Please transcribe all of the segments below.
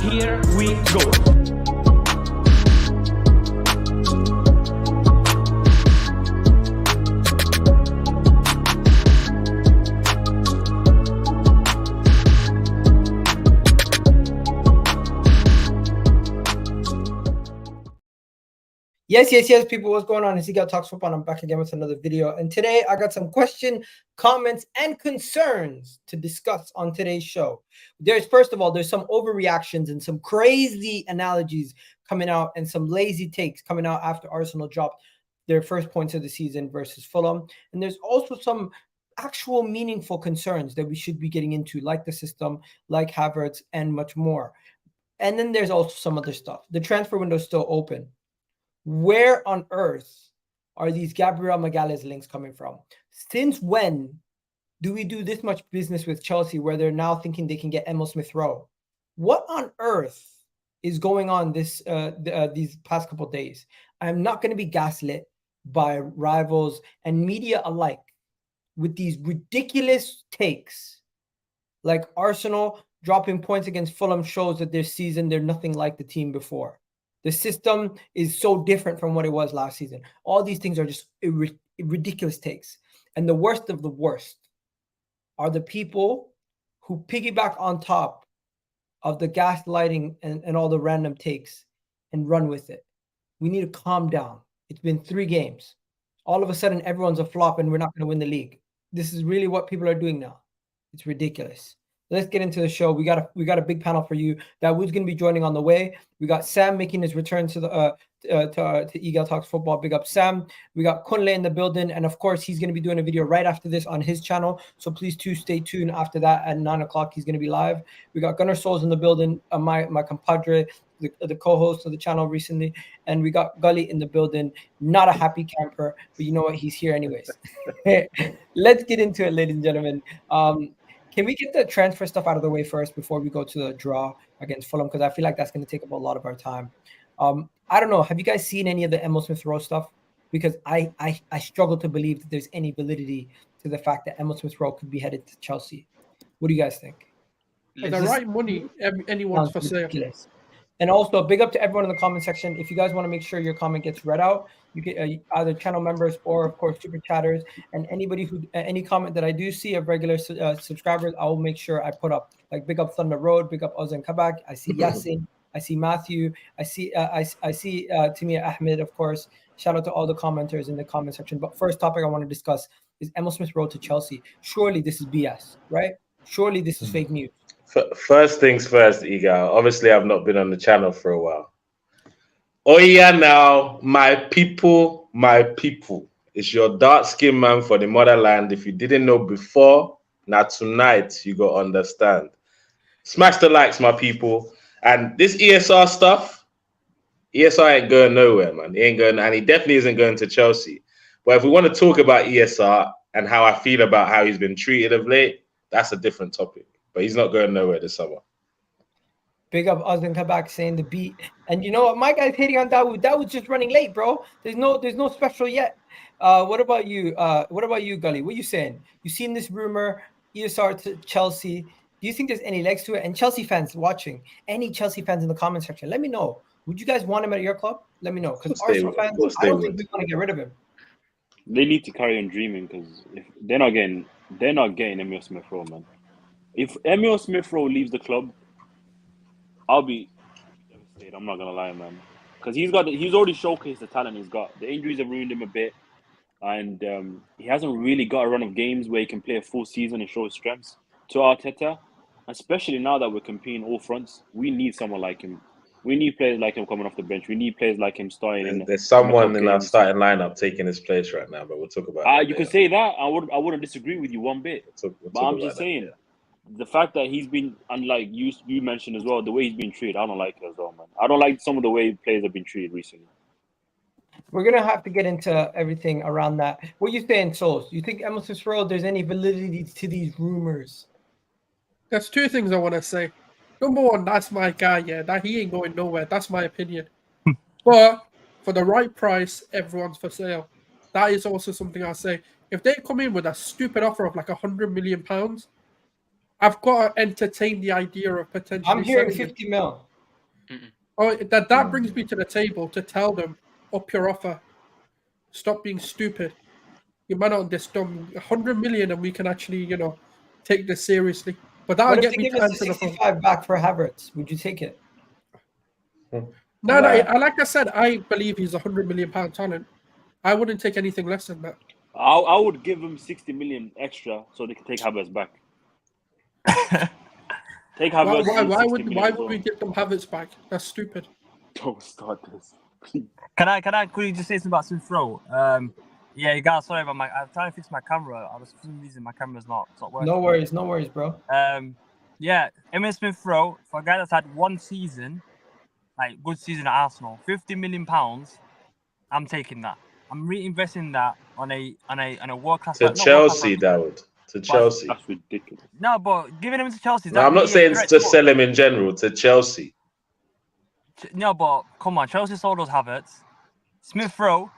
Here we go. Yes, people, what's going on? It's Gabriel Talks Football. I'm back again with another video. And today I got some questions, comments, and concerns to discuss on today's show. First of all, there's some overreactions and some crazy analogies coming out and some lazy takes coming out after Arsenal dropped their first points of the season versus Fulham. And there's also some actual meaningful concerns that we should be getting into, like the system, like Havertz, and much more. And then there's also some other stuff. The transfer window is still open. Where on earth are these Gabriel MAGALHAES links coming from? Since when do we do this much business with Chelsea where they're now thinking they can get Emil Smith-Rowe? What on earth is going on these past couple of days? I'm not going to be gaslit by rivals and media alike with these ridiculous takes. Like Arsenal dropping points against Fulham shows that this season they're nothing like the team before. The system is so different from what it was last season. All these things are just ridiculous takes. And the worst of the worst are the people who piggyback on top of the gaslighting and all the random takes and run with it. We need to calm down. It's been 3 games. All of a sudden, everyone's a flop and we're not going to win the league. This is really what people are doing now. It's ridiculous. Let's get into the show. We got a big panel for you. Dawood's going to be joining on the way. We got Sam making his return to the to Eagle Talks Football. Big up Sam. We got Kunle in the building, and of course he's going to be doing a video right after this on his channel. So please stay tuned. After that, at 9 o'clock, he's going to be live. We got Gunnar Souls in the building. My compadre, the co-host of the channel recently, and we got Gully in the building. Not a happy camper, but you know what? He's here anyways. Let's get into it, ladies and gentlemen. Can we get the transfer stuff out of the way first before we go to the draw against Fulham? Because I feel like that's going to take up a lot of our time. I don't know. Have you guys seen any of the Emil Smith-Rowe stuff? Because I struggle to believe that there's any validity to the fact that Emil Smith-Rowe could be headed to Chelsea. What do you guys think? For the right money, anyone's for sale. And also, big up to everyone in the comment section. If you guys want to make sure your comment gets read out, you get either channel members or, of course, super chatters. And anybody who any comment that I do see of regular subscribers, I will make sure I put up. Like big up Thunder Road, big up Ozan Kabak. I see Yasin, I see Matthew, I see Timia Ahmed, of course. Shout out to all the commenters in the comment section. But first topic I want to discuss is Emil Smith-Rowe to Chelsea. Surely this is BS, right? Surely this is fake news. First things first, Igal. Obviously, I've not been on the channel for a while. Oh yeah, now my people. It's your dark-skinned man for the motherland. If you didn't know before, now tonight you got to understand. Smash the likes, my people. And this ESR stuff, ESR ain't going nowhere, man. He ain't going, and he definitely isn't going to Chelsea. But if we want to talk about ESR and how I feel about how he's been treated of late, that's a different topic. But he's not going nowhere this summer. Big up Ozan Kabak saying the beat. And you know what? My guy's hitting on Dawood. Dawood's just running late, bro. There's no special yet. What about you? What about you, Gully? What are you saying? You seen this rumor, ESR to Chelsea. Do you think there's any legs to it? And Chelsea fans watching, any Chelsea fans in the comment section, let me know. Would you guys want him at your club? Let me know. Because Arsenal fans, I don't think we want to get rid of him. They need to carry on dreaming because if they're not getting Emil Smith-Rowe, man. If Emil Smith-Rowe leaves the club, I'll be devastated. I'm not gonna lie, man, because he's already showcased the talent he's got. The injuries have ruined him a bit, and he hasn't really got a run of games where he can play a full season and show his strengths. To Arteta, especially now that we're competing all fronts, we need someone like him. We need players like him coming off the bench. We need players like him starting. There's someone in our starting lineup taking his place right now, but we'll talk about that. You can say that. I wouldn't disagree with you one bit. But I'm just saying. Yeah. The fact that he's been, unlike you mentioned as well, the way he's been treated, I don't like it as well, man. I don't like some of the way players have been treated recently. We're going to have to get into everything around that. What are you saying, Souls? You think Emil Smith-Rowe, there's any validity to these rumors? There's 2 things I want to say. Number one, that's my guy, yeah. That he ain't going nowhere. That's my opinion. But for the right price, everyone's for sale. That is also something I say. If they come in with a stupid offer of like £100 million, I've got to entertain the idea of potentially. I'm hearing 50 mil. Oh, that brings me to the table to tell them, up your offer. Stop being stupid. You might not this dumb 100 million, and we can actually, take this seriously. But that'll What if get they me give to us answer the phone. 65 back for Havertz? Would you take it? No, Right. like I said, I believe he's £100 million talent. I wouldn't take anything less than that. I would give him 60 million extra so they can take Havertz back. Take Havertz. Why would we give them Havertz back? That's stupid. Don't start this, please. Can I quickly just say something about Smith Rowe? Yeah, you guys, sorry about I'm trying to fix my camera. For some reason my camera's not working. No worries, bro. Yeah, Emile Smith Rowe, for a guy that's had one season, like good season at Arsenal, £50 million, I'm taking that. I'm reinvesting that on a world class. To Chelsea, Dawood. To Chelsea. That's ridiculous. No, but giving him to Chelsea. No, I'm not saying to sell him in general. To Chelsea. No, but come on, Chelsea sold us Havertz, Smith Rowe.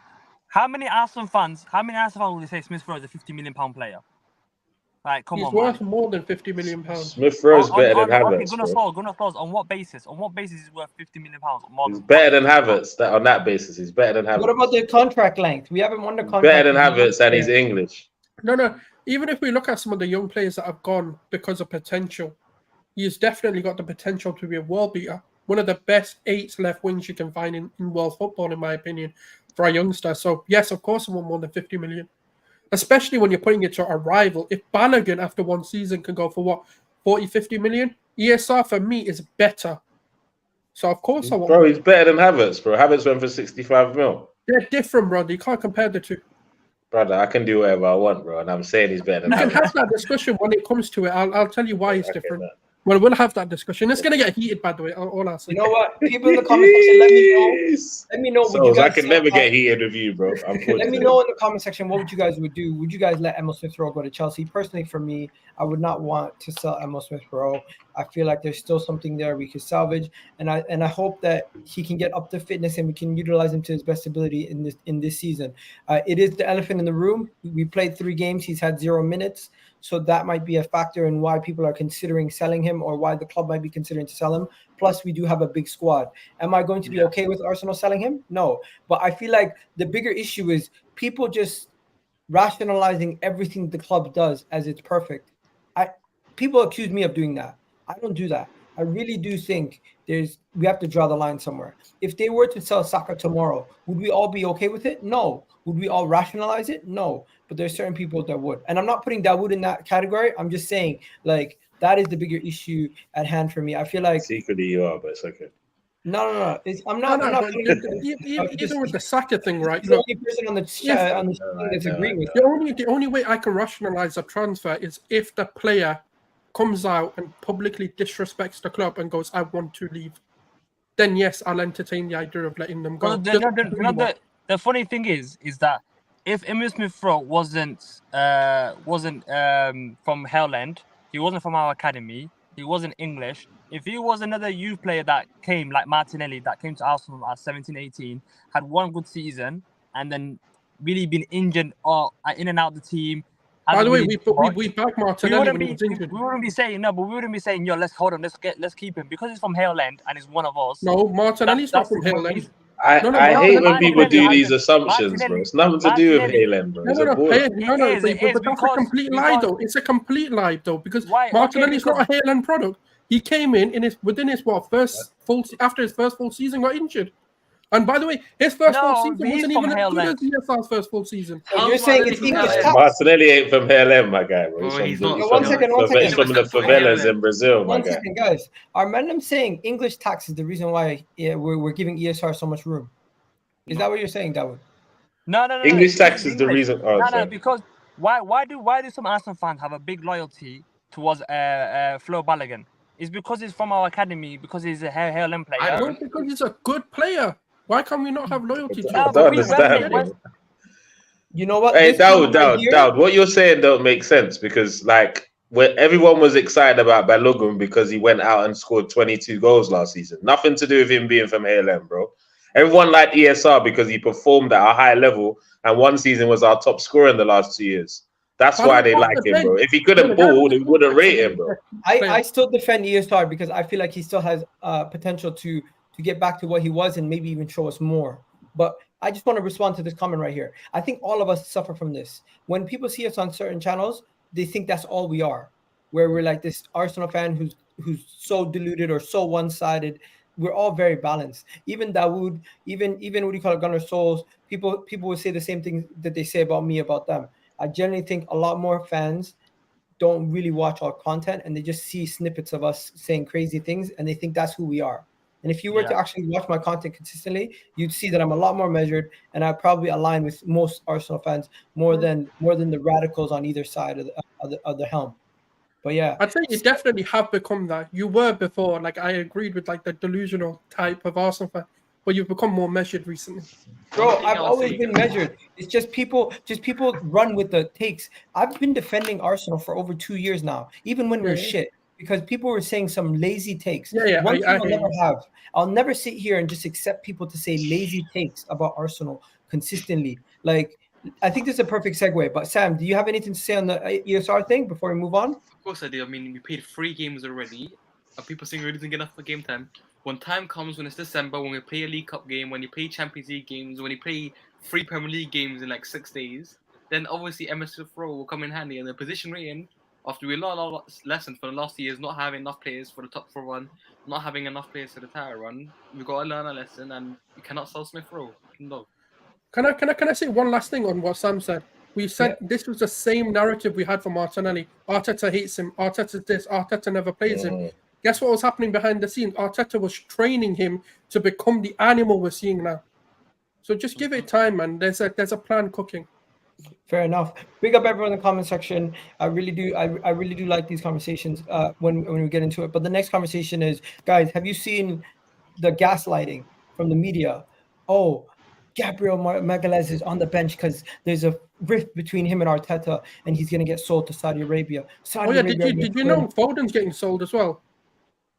How many Arsenal fans will they say Smith Rowe is a £50 million player? Like, come on, he's worth more than £50 million. Smith Rowe's better than Havertz. Gunnar Solskjaer, on what basis? On what basis is he worth £50 million? He's better than Havertz. On that basis, he's better than Havertz. What about the contract length? We haven't won the contract. Better than Havertz, and he's English. No. Even if we look at some of the young players that have gone because of potential, he's definitely got the potential to be a world beater. One of the best 8 left wings you can find in world football, in my opinion, for a youngster. So, yes, of course, I want more than 50 million. Especially when you're putting it to a rival. If Balogun, after one season, can go for, what, 40, 50 million? ESR, for me, is better. So, of course, I want... Bro, he's better than Havertz, bro. Havertz went for 65 mil. They're different, brother. You can't compare the two. Brother, I can do whatever I want, bro. And I'm saying he's better than Havertz. We can have that discussion when it comes to it. I'll tell you why it's different. Well, we'll have that discussion. It's going to get heated, by the way. All I'll say. You know what? People in the comment section, let me know what you guys I can never get heated with you, bro. Let me know in the comment section what would you guys would do. Would you guys let Emile Smith Rowe go to Chelsea? Personally, for me, I would not want to sell Emile Smith Rowe. I feel like there's still something there we could salvage, and I hope that he can get up to fitness and we can utilize him to his best ability in this season. It is the elephant in the room. We played 3 games. He's had 0 minutes. So that might be a factor in why people are considering selling him, or why the club might be considering to sell him. Plus, we do have a big squad. Am I going to be okay with Arsenal selling him? No. But I feel like the bigger issue is people just rationalizing everything the club does as it's perfect. People accuse me of doing that. I don't do that. I really do think we have to draw the line somewhere. If they were to sell Saka tomorrow, would we all be okay with it? No. Would we all rationalize it? No. But there's certain people that would. And I'm not putting Dawood in that category. I'm just saying, like, that is the bigger issue at hand for me. I feel like secretly you are, but it's okay. No. I'm not. Even with the Saka thing, right? The only person on the screen that's agreeing with the only way I can rationalize a transfer is if the player comes out and publicly disrespects the club and goes, "I want to leave." Then yes, I'll entertain the idea of letting them go. Well, the funny thing is that if Emile Smith Rowe wasn't from Haaland, he wasn't from our academy, he wasn't English. If he was another youth player that came, like Martinelli, that came to Arsenal at 17, 18, had one good season, and then really been injured or in and out of the team. By the way, we back Martinelli when he was injured. We wouldn't be saying no, but we wouldn't be saying, yo, let's hold on, let's keep him, because he's from Haaland and he's one of us. No, Martinelli's not from Haaland. I hate when people do these assumptions, bro. It's nothing to do with Haaland, bro. But that's a complete lie, though. It's a complete lie, though, because Martinelli's not a Haaland product. He came within his after his first full season, got injured. And by the way, his first full season wasn't even as good as ESR's first full season. So you're saying it's English tax? Martinelli ain't from Haaland, my guy, bro. He's one second. He's from the favelas in Brazil, my guy. 1 second, guys. Are Mandem saying English tax is the reason why we're giving ESR so much room? Is that what you're saying, Dawood? No. English tax is the reason. No, because why do some Arsenal fans have a big loyalty towards Flo Balogun? It's because he's from our academy, because he's a Haaland player. Not because he's a good player. Why can we not have loyalty to him? I don't understand. You know what? Hey, Dawood, what you're saying don't make sense, because like everyone was excited about Balogun because he went out and scored 22 goals last season. Nothing to do with him being from Haaland, bro. Everyone liked ESR because he performed at a high level, and one season was our top scorer in the last 2 years. That's why they like him, bro. If he couldn't ball, they wouldn't rate him, bro. I still defend ESR because I feel like he still has potential to to get back to what he was and maybe even show us more. But I just want to respond to this comment right here. I think all of us suffer from this. When people see us on certain channels, they think that's all we are, where we're like this Arsenal fan who's so deluded or so one-sided. We're all very balanced. Even Dawood, even what do you call it, Gunnar Souls, people would say the same thing that they say about me about them. I generally think a lot more fans don't really watch our content, and they just see snippets of us saying crazy things, and they think that's who we are. And if you were to actually watch my content consistently, you'd see that I'm a lot more measured, and I probably align with most Arsenal fans more than the radicals on either side of the helm. But yeah, I'd say you definitely have become that. You were before, like I agreed with like the delusional type of Arsenal fan, but you've become more measured recently. Bro, I've always been measured. It's just people run with the takes. I've been defending Arsenal for over 2 years now, even when we're shit, because people were saying some lazy takes. One thing I'll never have. I'll never sit here and just accept people to say lazy takes about Arsenal consistently. Like, I think this is a perfect segue. But Sam, do you have anything to say on the ESR thing before we move on? Of course I do. I mean, we played 3 games already. People saying we didn't get enough for game time. When time comes, when it's December, when we play a League Cup game, when you play Champions League games, when you play 3 Premier League games in like 6 days, then obviously MS Smith Rowe will come in handy. And the position rating, after we learned our lessons for the last 2 years, not having enough players for the top 4 run, not having enough players for the title run, we've got to learn a lesson, and you cannot sell Smith Rowe. No. Can I say one last thing on what Sam said? We said this was the same narrative we had for Martinelli. Arteta hates him. Arteta this. Arteta never plays him. Guess what was happening behind the scenes? Arteta was training him to become the animal we're seeing now. So just give it time, man. There's a plan cooking. Fair enough. Big up everyone in the comment section. I really do like these conversations when we get into it. But the next conversation is, guys, have you seen the gaslighting from the media? Oh, Gabriel MAGALHAES is on the bench because there's a rift between him and Arteta, and he's going to get sold to Saudi Arabia. Did you know Foden's getting sold as well?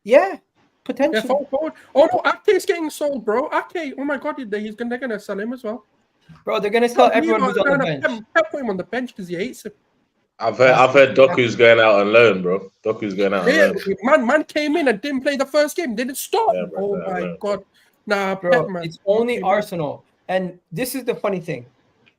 Yeah, potentially. Yeah, Foden. Oh no, Ake's getting sold, bro. Ake, oh my God, they're going to sell him as well. Bro, they're going to sell everyone who's on the bench. Pep put him on the bench because he hates him. I've heard Doku's going out on loan, bro. Doku's going out on loan. Man came in and didn't play the first game. Didn't start. Yeah, bro, my God. Nah, bro, Pep, man. It's only Arsenal. And this is the funny thing.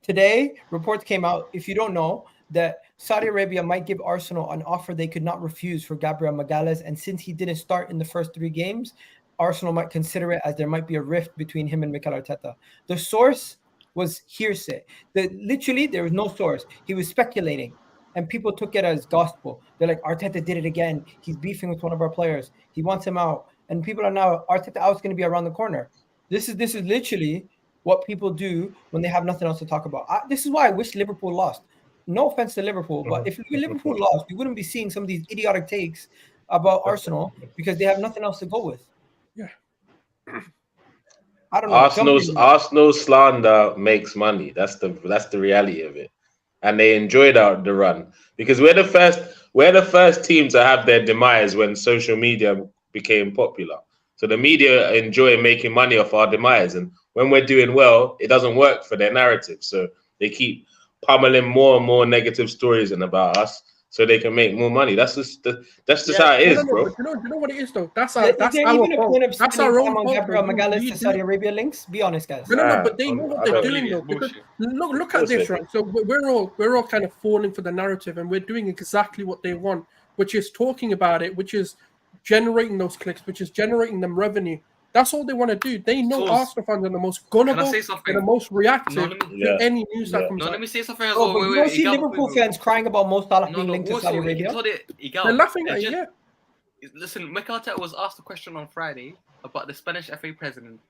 Today, reports came out, if you don't know, that Saudi Arabia might give Arsenal an offer they could not refuse for Gabriel MAGALHAES. And since he didn't start in the first 3 games, Arsenal might consider it as there might be a rift between him and Mikel Arteta. The source was hearsay. Literally, there was no source. He was speculating. And people took it as gospel. They're like, Arteta did it again. He's beefing with one of our players. He wants him out. And people are now, Arteta out's going to be around the corner. This is literally what people do when they have nothing else to talk about. This is why I wish Liverpool lost. No offense to Liverpool, but if Liverpool lost, we wouldn't be seeing some of these idiotic takes about Arsenal because they have nothing else to go with. Yeah. I don't know. Arsenal's slander makes money. That's the reality of it. And they enjoyed the run because we're the first team to have their demise when social media became popular. So the media enjoy making money off our demise, and when we're doing well, it doesn't work for their narrative. So they keep pummeling more and more negative stories about us, so they can make more money. That's just how it is, bro. You know what it is though. That's our fault. That's our own fault. Gabriel MAGALHAES to Saudi Arabia links. Be honest, guys. No, but they know what they're doing though. Because look at this, right? So we're all kind of falling for the narrative, and we're doing exactly what they want, which is talking about it, which is generating those clicks, which is generating them revenue. That's all they want to do. They know Arsenal fans are the most gullible and the most reactive to any news that comes out. Let me say something as well. But you don't see Liverpool fans crying about Mo Salah being linked to Saudi Arabia. They're laughing at you. Listen, Mikel Arteta was asked a question on Friday about the Spanish FA president.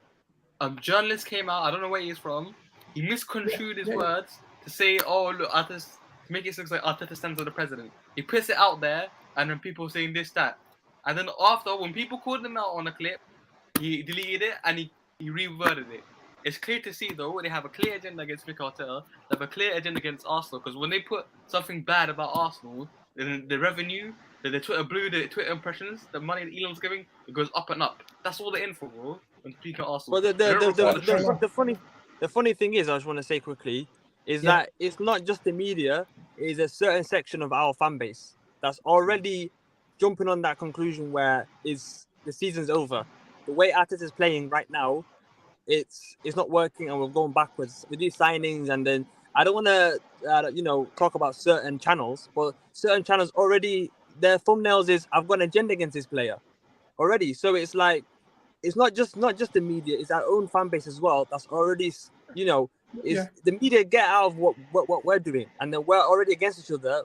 Journalist came out. I don't know where he's from. He misconstrued his words to say, "Oh, look, Arteta," to make it look like Arteta stands with the president. He puts it out there, and then people saying this, that, and then after, when people called him out on a clip, he deleted it and he reworded it. It's clear to see though they have a clear agenda against Mikel Arteta. They have a clear agenda against Arsenal because when they put something bad about Arsenal, then the revenue, the Twitter blue, the Twitter impressions, the money that Elon's giving, it goes up and up. That's all they're in for, bro. When speaking of Arsenal. But the funny thing is, I just want to say quickly, is that it's not just the media. It is a certain section of our fan base that's already jumping on that conclusion where the season's over. the way Arteta is playing right now, it's not working, and we're going backwards with these signings. And then I don't want to, talk about certain channels, but certain channels already, their thumbnails is I've got an agenda against this player already. So it's like, it's not just the media, it's our own fan base as well. That's already, the media get out of what we're doing, and then we're already against each other.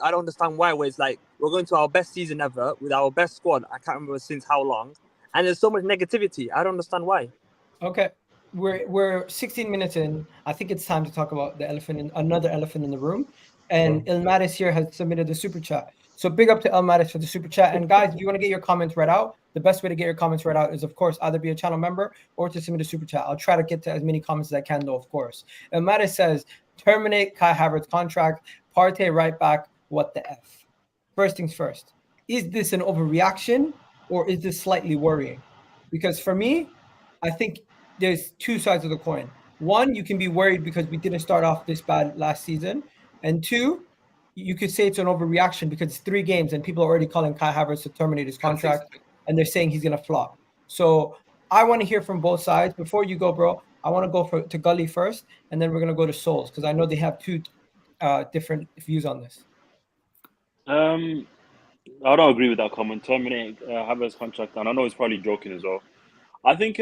I don't understand why. Where it's like we're going to our best season ever with our best squad. I can't remember since how long, and there's so much negativity. I don't understand why. Okay, we're 16 minutes in. I think it's time to talk about another elephant in the room. And Ilmatis here has submitted the super chat. So big up to Ilmatis for the super chat. And guys, if you want to get your comments read out, the best way to get your comments read out is, of course, either be a channel member or to submit a super chat. I'll try to get to as many comments as I can, though, of course. Ilmatis says, terminate Kai Havertz contract, Partey right back, what the F? First things first, is this an overreaction or is this slightly worrying? Because for me, I think there's two sides of the coin. One, you can be worried because we didn't start off this bad last season. And two, you could say it's an overreaction because it's 3 games and people are already calling Kai Havertz to terminate his contract and they're saying he's going to flop. So I want to hear from both sides. Before you go, bro, I want to go to Gully first, and then we're going to go to Souls because I know they have 2 different views on this. I don't agree with that comment. Terminate Havertz contract, and I know he's probably joking as well. I think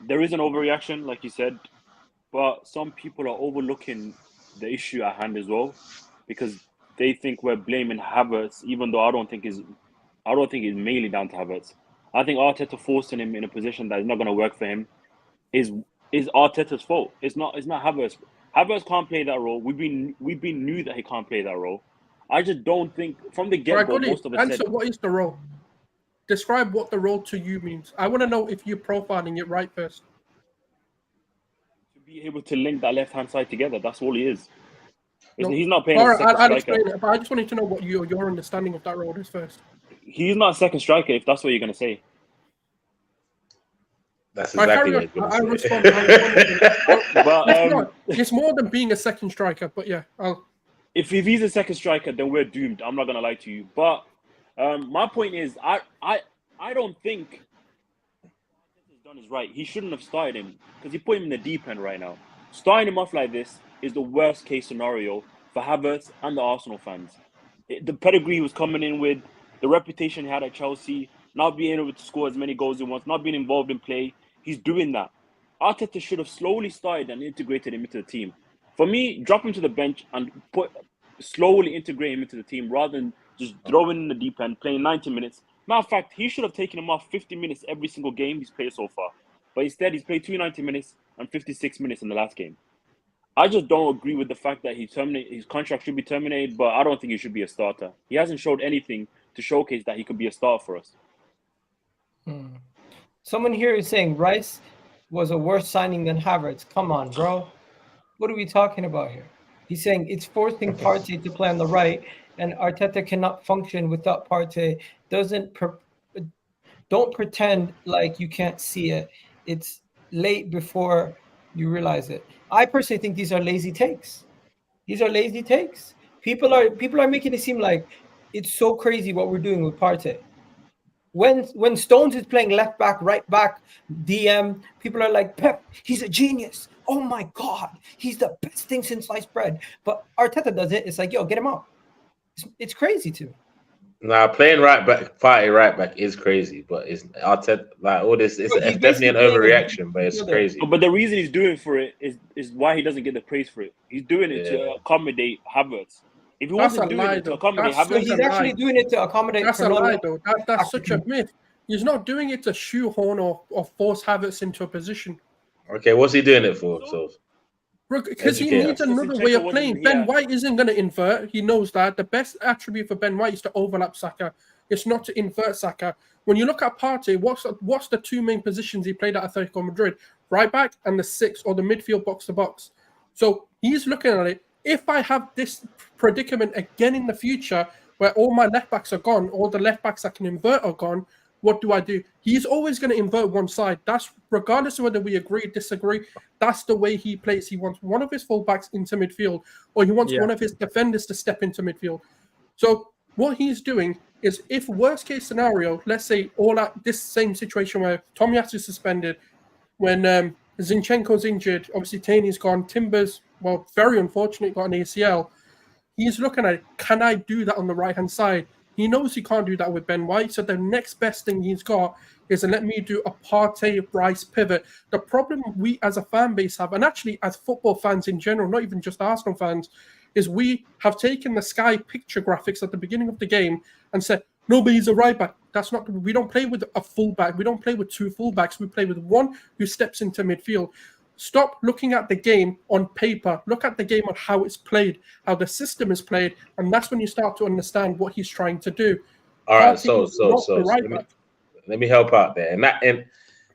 there is an overreaction, like you said, but some people are overlooking the issue at hand as well because they think we're blaming Havertz, even though I don't think it's mainly down to Havertz. I think Arteta forcing him in a position that is not going to work for him is Arteta's fault. It's not Havertz. Havertz can't play that role. We've been knew that he can't play that role. I just don't think from the get-go, most of us said... what is the role? Describe what the role to you means. I want to know if you're profiling it right first. To be able to link that left-hand side together, that's all he is. No. He's not playing as a second I'll striker. explain it, but I just wanted to know what your understanding of that role is first. He's not a second striker, if that's what you're going to say. That's exactly what he's going to say. But it's more than being a second striker, but yeah. If he's a second striker, then we're doomed. I'm not going to lie to you. But my point is, I don't think what he's done is right. He shouldn't have started him because he put him in the deep end right now. Starting him off like this is the worst case scenario for Havertz and the Arsenal fans. The pedigree he was coming in with, the reputation he had at Chelsea, not being able to score as many goals as he wants, not being involved in play, he's doing that. Arteta should have slowly started and integrated him into the team. For me, drop him to the bench and slowly integrate him into the team rather than just throwing in the deep end, playing 90 minutes. Matter of fact, he should have taken him off 50 minutes every single game he's played so far. But instead, he's played 90 minutes and 56 minutes in the last game. I just don't agree with the fact that his contract should be terminated, but I don't think he should be a starter. He hasn't showed anything to showcase that he could be a starter for us. Someone here is saying Rice was a worse signing than Havertz. Come on, bro. What are we talking about here? He's saying it's forcing Partey to play on the right, and Arteta cannot function without Partey. Don't pretend like you can't see it. It's late before you realize it. I personally think these are lazy takes. People are making it seem like it's so crazy what we're doing with Partey. When Stones is playing left back, right back, DM, people are like, Pep, he's a genius. Oh my God, he's the best thing since sliced bread. But Arteta does it. It's like, yo, get him out. It's crazy too. Nah, playing right back, Partey right back is crazy, but it's Arteta like all this. It's definitely an overreaction, but it's crazy. But the reason he's doing for it is why he doesn't get the praise for it. He's doing it to accommodate Havertz. If he wasn't doing it to accommodate Havertz, he's actually doing it to accommodate. That's a lie, though. That's such a myth. He's not doing it to shoehorn or force Havertz into a position. Okay, what's he doing it for? So. Because he needs another way of playing. Ben White isn't going to invert. He knows that. The best attribute for Ben White is to overlap Saka. It's not to invert Saka. When you look at Partey, what's the 2 main positions he played at Atletico Madrid? Right back and the 6 or the midfield box to box. So he's looking at it. If I have this predicament again in the future where all my left backs are gone, all the left backs I can invert are gone, what do I do? He's always going to invert one side. That's regardless of whether we agree, disagree. That's the way he plays. He wants one of his fullbacks into midfield, or he wants one of his defenders to step into midfield. So what he's doing is, if worst case scenario, let's say all at this same situation where Tomiyasu is suspended, when Zinchenko's injured, obviously Taney's gone, Timber's, well, very unfortunate, got an ACL. He's looking at, can I do that on the right-hand side? He knows he can't do that with Ben White, so the next best thing he's got is to let me do a Partey-Rice pivot. The problem we as a fan base have, and actually as football fans in general, not even just Arsenal fans, is we have taken the Sky picture graphics at the beginning of the game and said, no, but he's a right back. That's not. We don't play with a fullback. We don't play with two fullbacks. We play with one who steps into midfield. Stop looking at the game on paper. Look at the game on how it's played, how the system is played, and that's when you start to understand what he's trying to do. All right, so let me help out there. And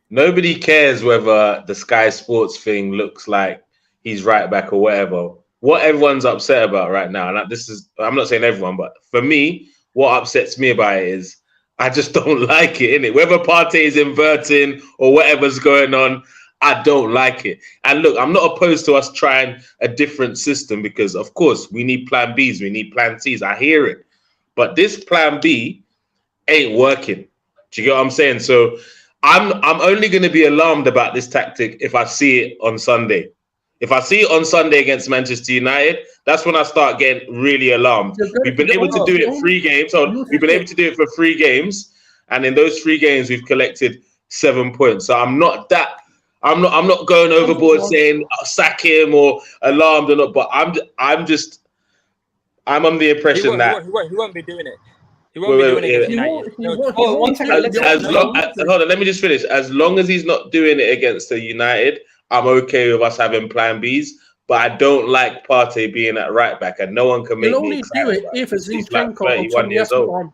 nobody cares whether the Sky Sports thing looks like he's right back or whatever. What everyone's upset about right now, and this is, I'm not saying everyone, but for me, what upsets me about it is I just don't like it, innit? Whether Partey is inverting or whatever's going on, I don't like it. And look, I'm not opposed to us trying a different system because, of course, we need plan Bs, we need plan Cs. I hear it. But this plan B ain't working. Do you get what I'm saying? So I'm only going to be alarmed about this tactic if I see it on Sunday. If I see it on Sunday against Manchester United, that's when I start getting really alarmed. We've been able to do it 3 games. We've been able to do it for 3 games. And in those 3 games, we've collected 7 points. So I'm not going overboard saying sack him or alarmed or not, but I'm under the impression that he won't be doing it. He won't be doing it against United. Hold on, let me just finish. As long as he's not doing it against the United, I'm okay with us having plan Bs. But I don't like Partey being at right back, and no one can make me excited. He'll only do it if it's Zinchenko or 31 years old.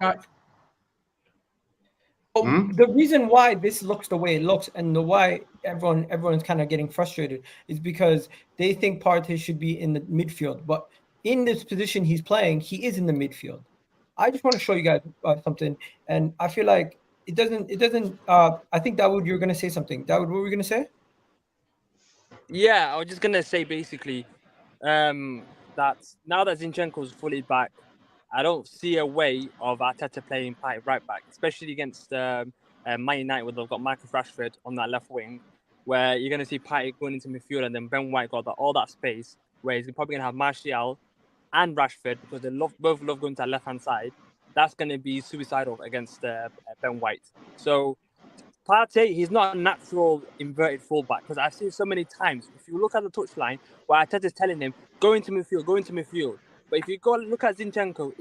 The reason why this looks the way it looks and why everyone's kind of getting frustrated is because they think Partey should be in the midfield. But in this position he's playing, he is in the midfield. I just want to show you guys something, and I feel like it doesn't. I think Dawood, you're gonna say something. Dawood, what were you gonna say? Yeah, I was just gonna say basically that now that Zinchenko's fully back, I don't see a way of Arteta playing Partey right back, especially against Man United, where they've got Marcus Rashford on that left wing, where you're gonna see Partey going into midfield, and then Ben White got all that space, where he's probably gonna have Martial and Rashford because they both love going to that left hand side. That's gonna be suicidal against Ben White. So Partey, he's not a natural inverted fullback because I've seen so many times. If you look at the touchline, where Arteta's telling him, go into midfield. But if you go look at Zinchenko,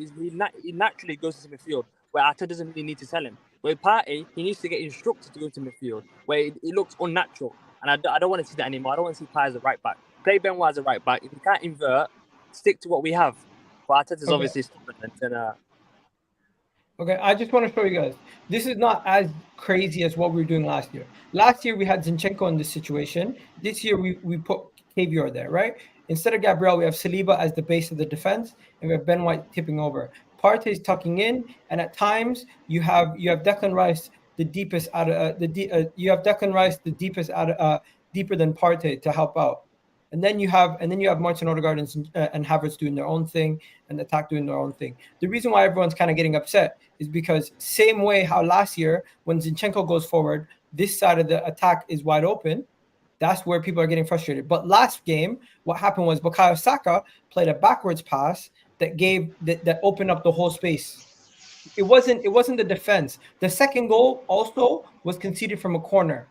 he naturally goes into midfield, where Arteta doesn't really need to tell him. With Partey, he needs to get instructed to go into midfield, where it looks unnatural. And I don't want to see that anymore. I don't want to see Partey as a right back. Play Ben White as a right back. If you can't invert, stick to what we have. But Arteta's obviously stubborn. Okay, I just want to show you guys. This is not as crazy as what we were doing last year. Last year, we had Zinchenko in this situation. This year, we put Gabriel there, right? Instead of Gabriel, we have Saliba as the base of the defense, and we have Ben White tipping over. Partey's tucking in, and at times, you have Declan Rice the deepest out of deeper than Partey to help out. And then you have Martin Odegaard and Havertz doing their own thing and the attack doing their own thing. The reason why everyone's kind of getting upset is because same way how last year when Zinchenko goes forward, this side of the attack is wide open. That's where people are getting frustrated. But last game, what happened was Bukayo Saka played a backwards pass that opened up the whole space. It wasn't the defense. The second goal also was conceded from a corner.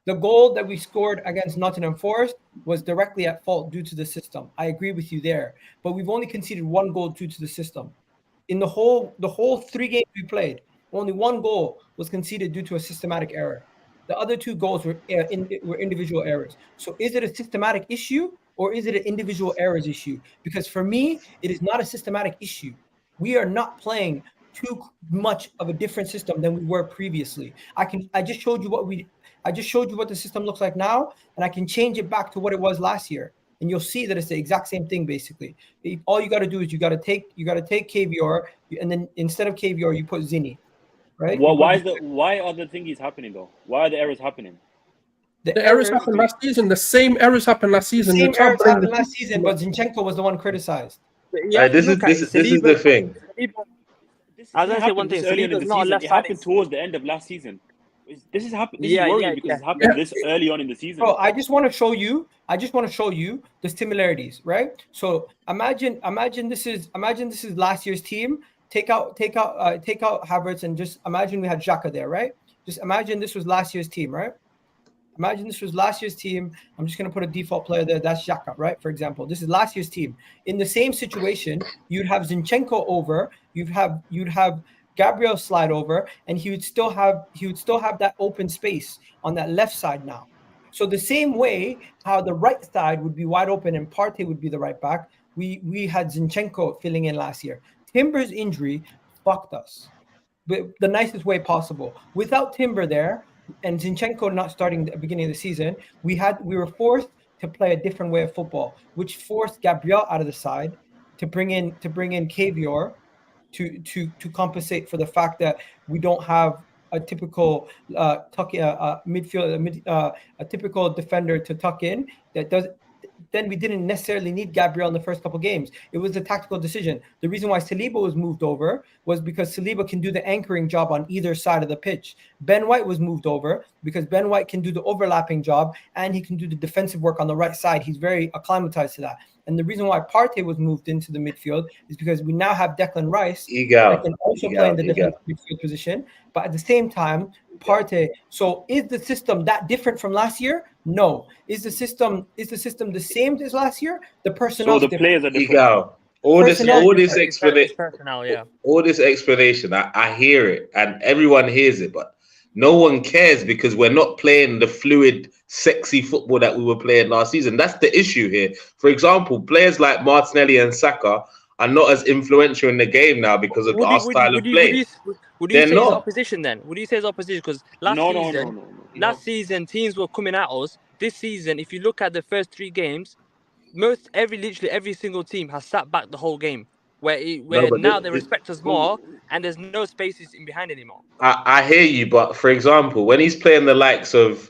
The goal that we scored against Nottingham Forest was directly at fault due to the system. I agree with you there. But we've only conceded 1 goal due to the system. In the whole 3 games we played, only 1 goal was conceded due to a systematic error. The other 2 goals were individual errors. So is it a systematic issue or is it an individual errors issue? Because for me, it is not a systematic issue. We are not playing too much of a different system than we were previously. I just showed you what the system looks like now, and I can change it back to what it was last year, and you'll see that it's the exact same thing basically. All you got to do is you got to take KVR, and then instead of KVR you put Zini, right? Well, why are the thingies happening though? Why are the errors happening? The errors happened last season. The same errors happened last season. Same errors happened last season, but Zinchenko was the one criticized. Yeah, this is the thing. I was gonna say one thing. This early on in the Saliba's not a season. left It side. happened towards the end of last season. This is happening. This Yeah, is worrying yeah, because yeah. it's happened this early on in the season. Bro, I just want to show you the similarities, right? So imagine this is last year's team. Take out Havertz and just imagine we had Xhaka there, right? Just imagine this was last year's team, right? Imagine this was last year's team. I'm just going to put a default player there. That's Xhaka, right? For example, this is last year's team. In the same situation, you'd have Zinchenko over. You'd have Gabriel slide over, and he would still have that open space on that left side now. So the same way how the right side would be wide open and Partey would be the right back, we had Zinchenko filling in last year. Timber's injury fucked us, but the nicest way possible. Without Timber there, and Zinchenko not starting at the beginning of the season, we were forced to play a different way of football, which forced Gabriel out of the side to bring in Cavior to compensate for the fact that we don't have a typical midfield, a typical defender to tuck in that does. Then we didn't necessarily need Gabriel in the first couple games. It was a tactical decision. The reason why Saliba was moved over was because Saliba can do the anchoring job on either side of the pitch. Ben White was moved over because Ben White can do the overlapping job and he can do the defensive work on the right side. He's very acclimatized to that. And the reason why Partey was moved into the midfield is because we now have Declan Rice that can also play in the defensive midfield position. But at the same time, Partey. So is the system that different from last year? No. Is the system the same as last year? The personnel. So the players are different. All this explanation. Personnel, yeah. All this explanation, I hear it, and everyone hears it, but no one cares because we're not playing the fluid, sexy football that we were playing last season. That's the issue here. For example, players like Martinelli and Saka are not as influential in the game now because of our style of play. Would you say it's opposition then? Would you say it's opposition? Because last season, teams were coming at us. This season, if you look at the first 3 games, literally every single team has sat back the whole game. They respect us more, and there's no spaces in behind anymore. I hear you, but for example, when he's playing the likes of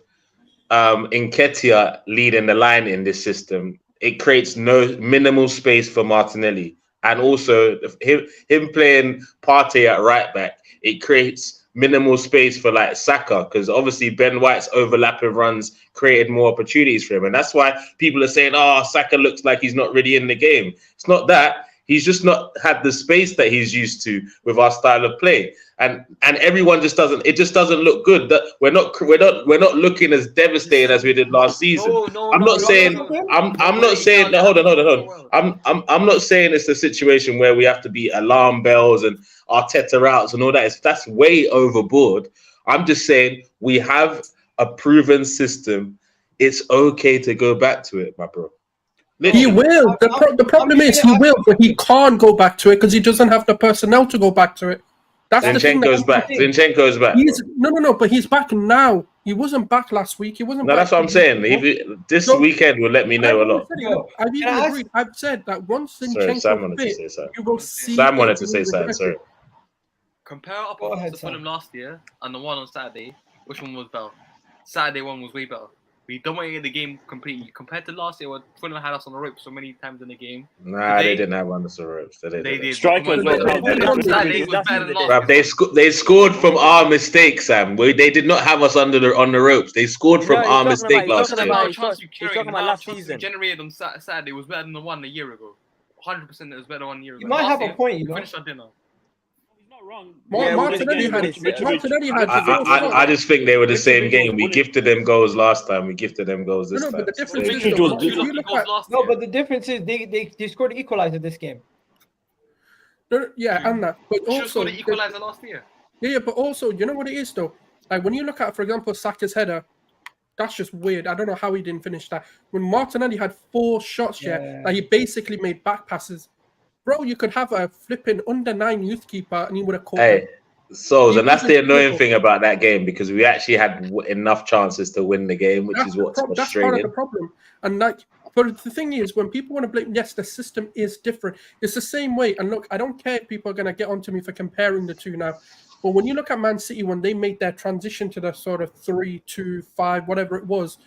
Nketiah leading the line in this system, it creates minimal space for Martinelli. And also him playing Partey at right back, it creates minimal space for like Saka, because obviously Ben White's overlapping runs created more opportunities for him. And that's why people are saying, Saka looks like he's not really in the game. It's not that. He's just not had the space that he's used to with our style of play. And everyone just doesn't look good. That we're not looking as devastated as we did last season. I'm not saying it's a situation where we have to be alarm bells and Arteta outs and all that. That's way overboard. I'm just saying we have a proven system. It's okay to go back to it, my bro. He will. The problem is he will, but he can't go back to it because he doesn't have the personnel to go back to it. That's the thing. Zinchenko's back. No, but he's back now. He wasn't back last week. He wasn't. No, that's what I'm saying. This weekend will let me know a lot. I've even agreed. I've said that once Zinchenko fit, you will see. Sam wanted to say something. Sorry. Compare our performance to Fulham last year and the one on Saturday. Which one was better? Saturday one was way better. We dominated the game completely. Compared to last year, where Fulham had us on the ropes so many times in the game. Nah, they didn't have us on the ropes. They did. Strikers they scored from our mistakes, Sam. They did not have us on the ropes. They scored from our mistake last year. He's talking about last season. Generated on Saturday was better than the one a year ago. 100% it was better than 1 year ago. You might have a point, you know. Finished our dinner. Wrong. Martinelli had. I just think they were the same game. We gifted them goals last time. We gifted them goals this time. But the difference is, but the difference is they scored the equalizer this game. Yeah, and that. But also scored the equalizer last year. Yeah, but also, you know what it is though? Like when you look at, for example, Saka's header, that's just weird. I don't know how he didn't finish that. When Martinelli had 4 shots that he basically made back passes. Bro, you could have a flipping under-9 youth keeper and he would have caught it. And that's the annoying thing about that game, because we actually had enough chances to win the game, which is what's frustrating. That's part of the problem. And but the thing is, when people want to blame, yes, the system is different. It's the same way. And look, I don't care if people are going to get onto me for comparing the two now. But when you look at Man City, when they made their transition to the sort of 3-2-5, whatever it was,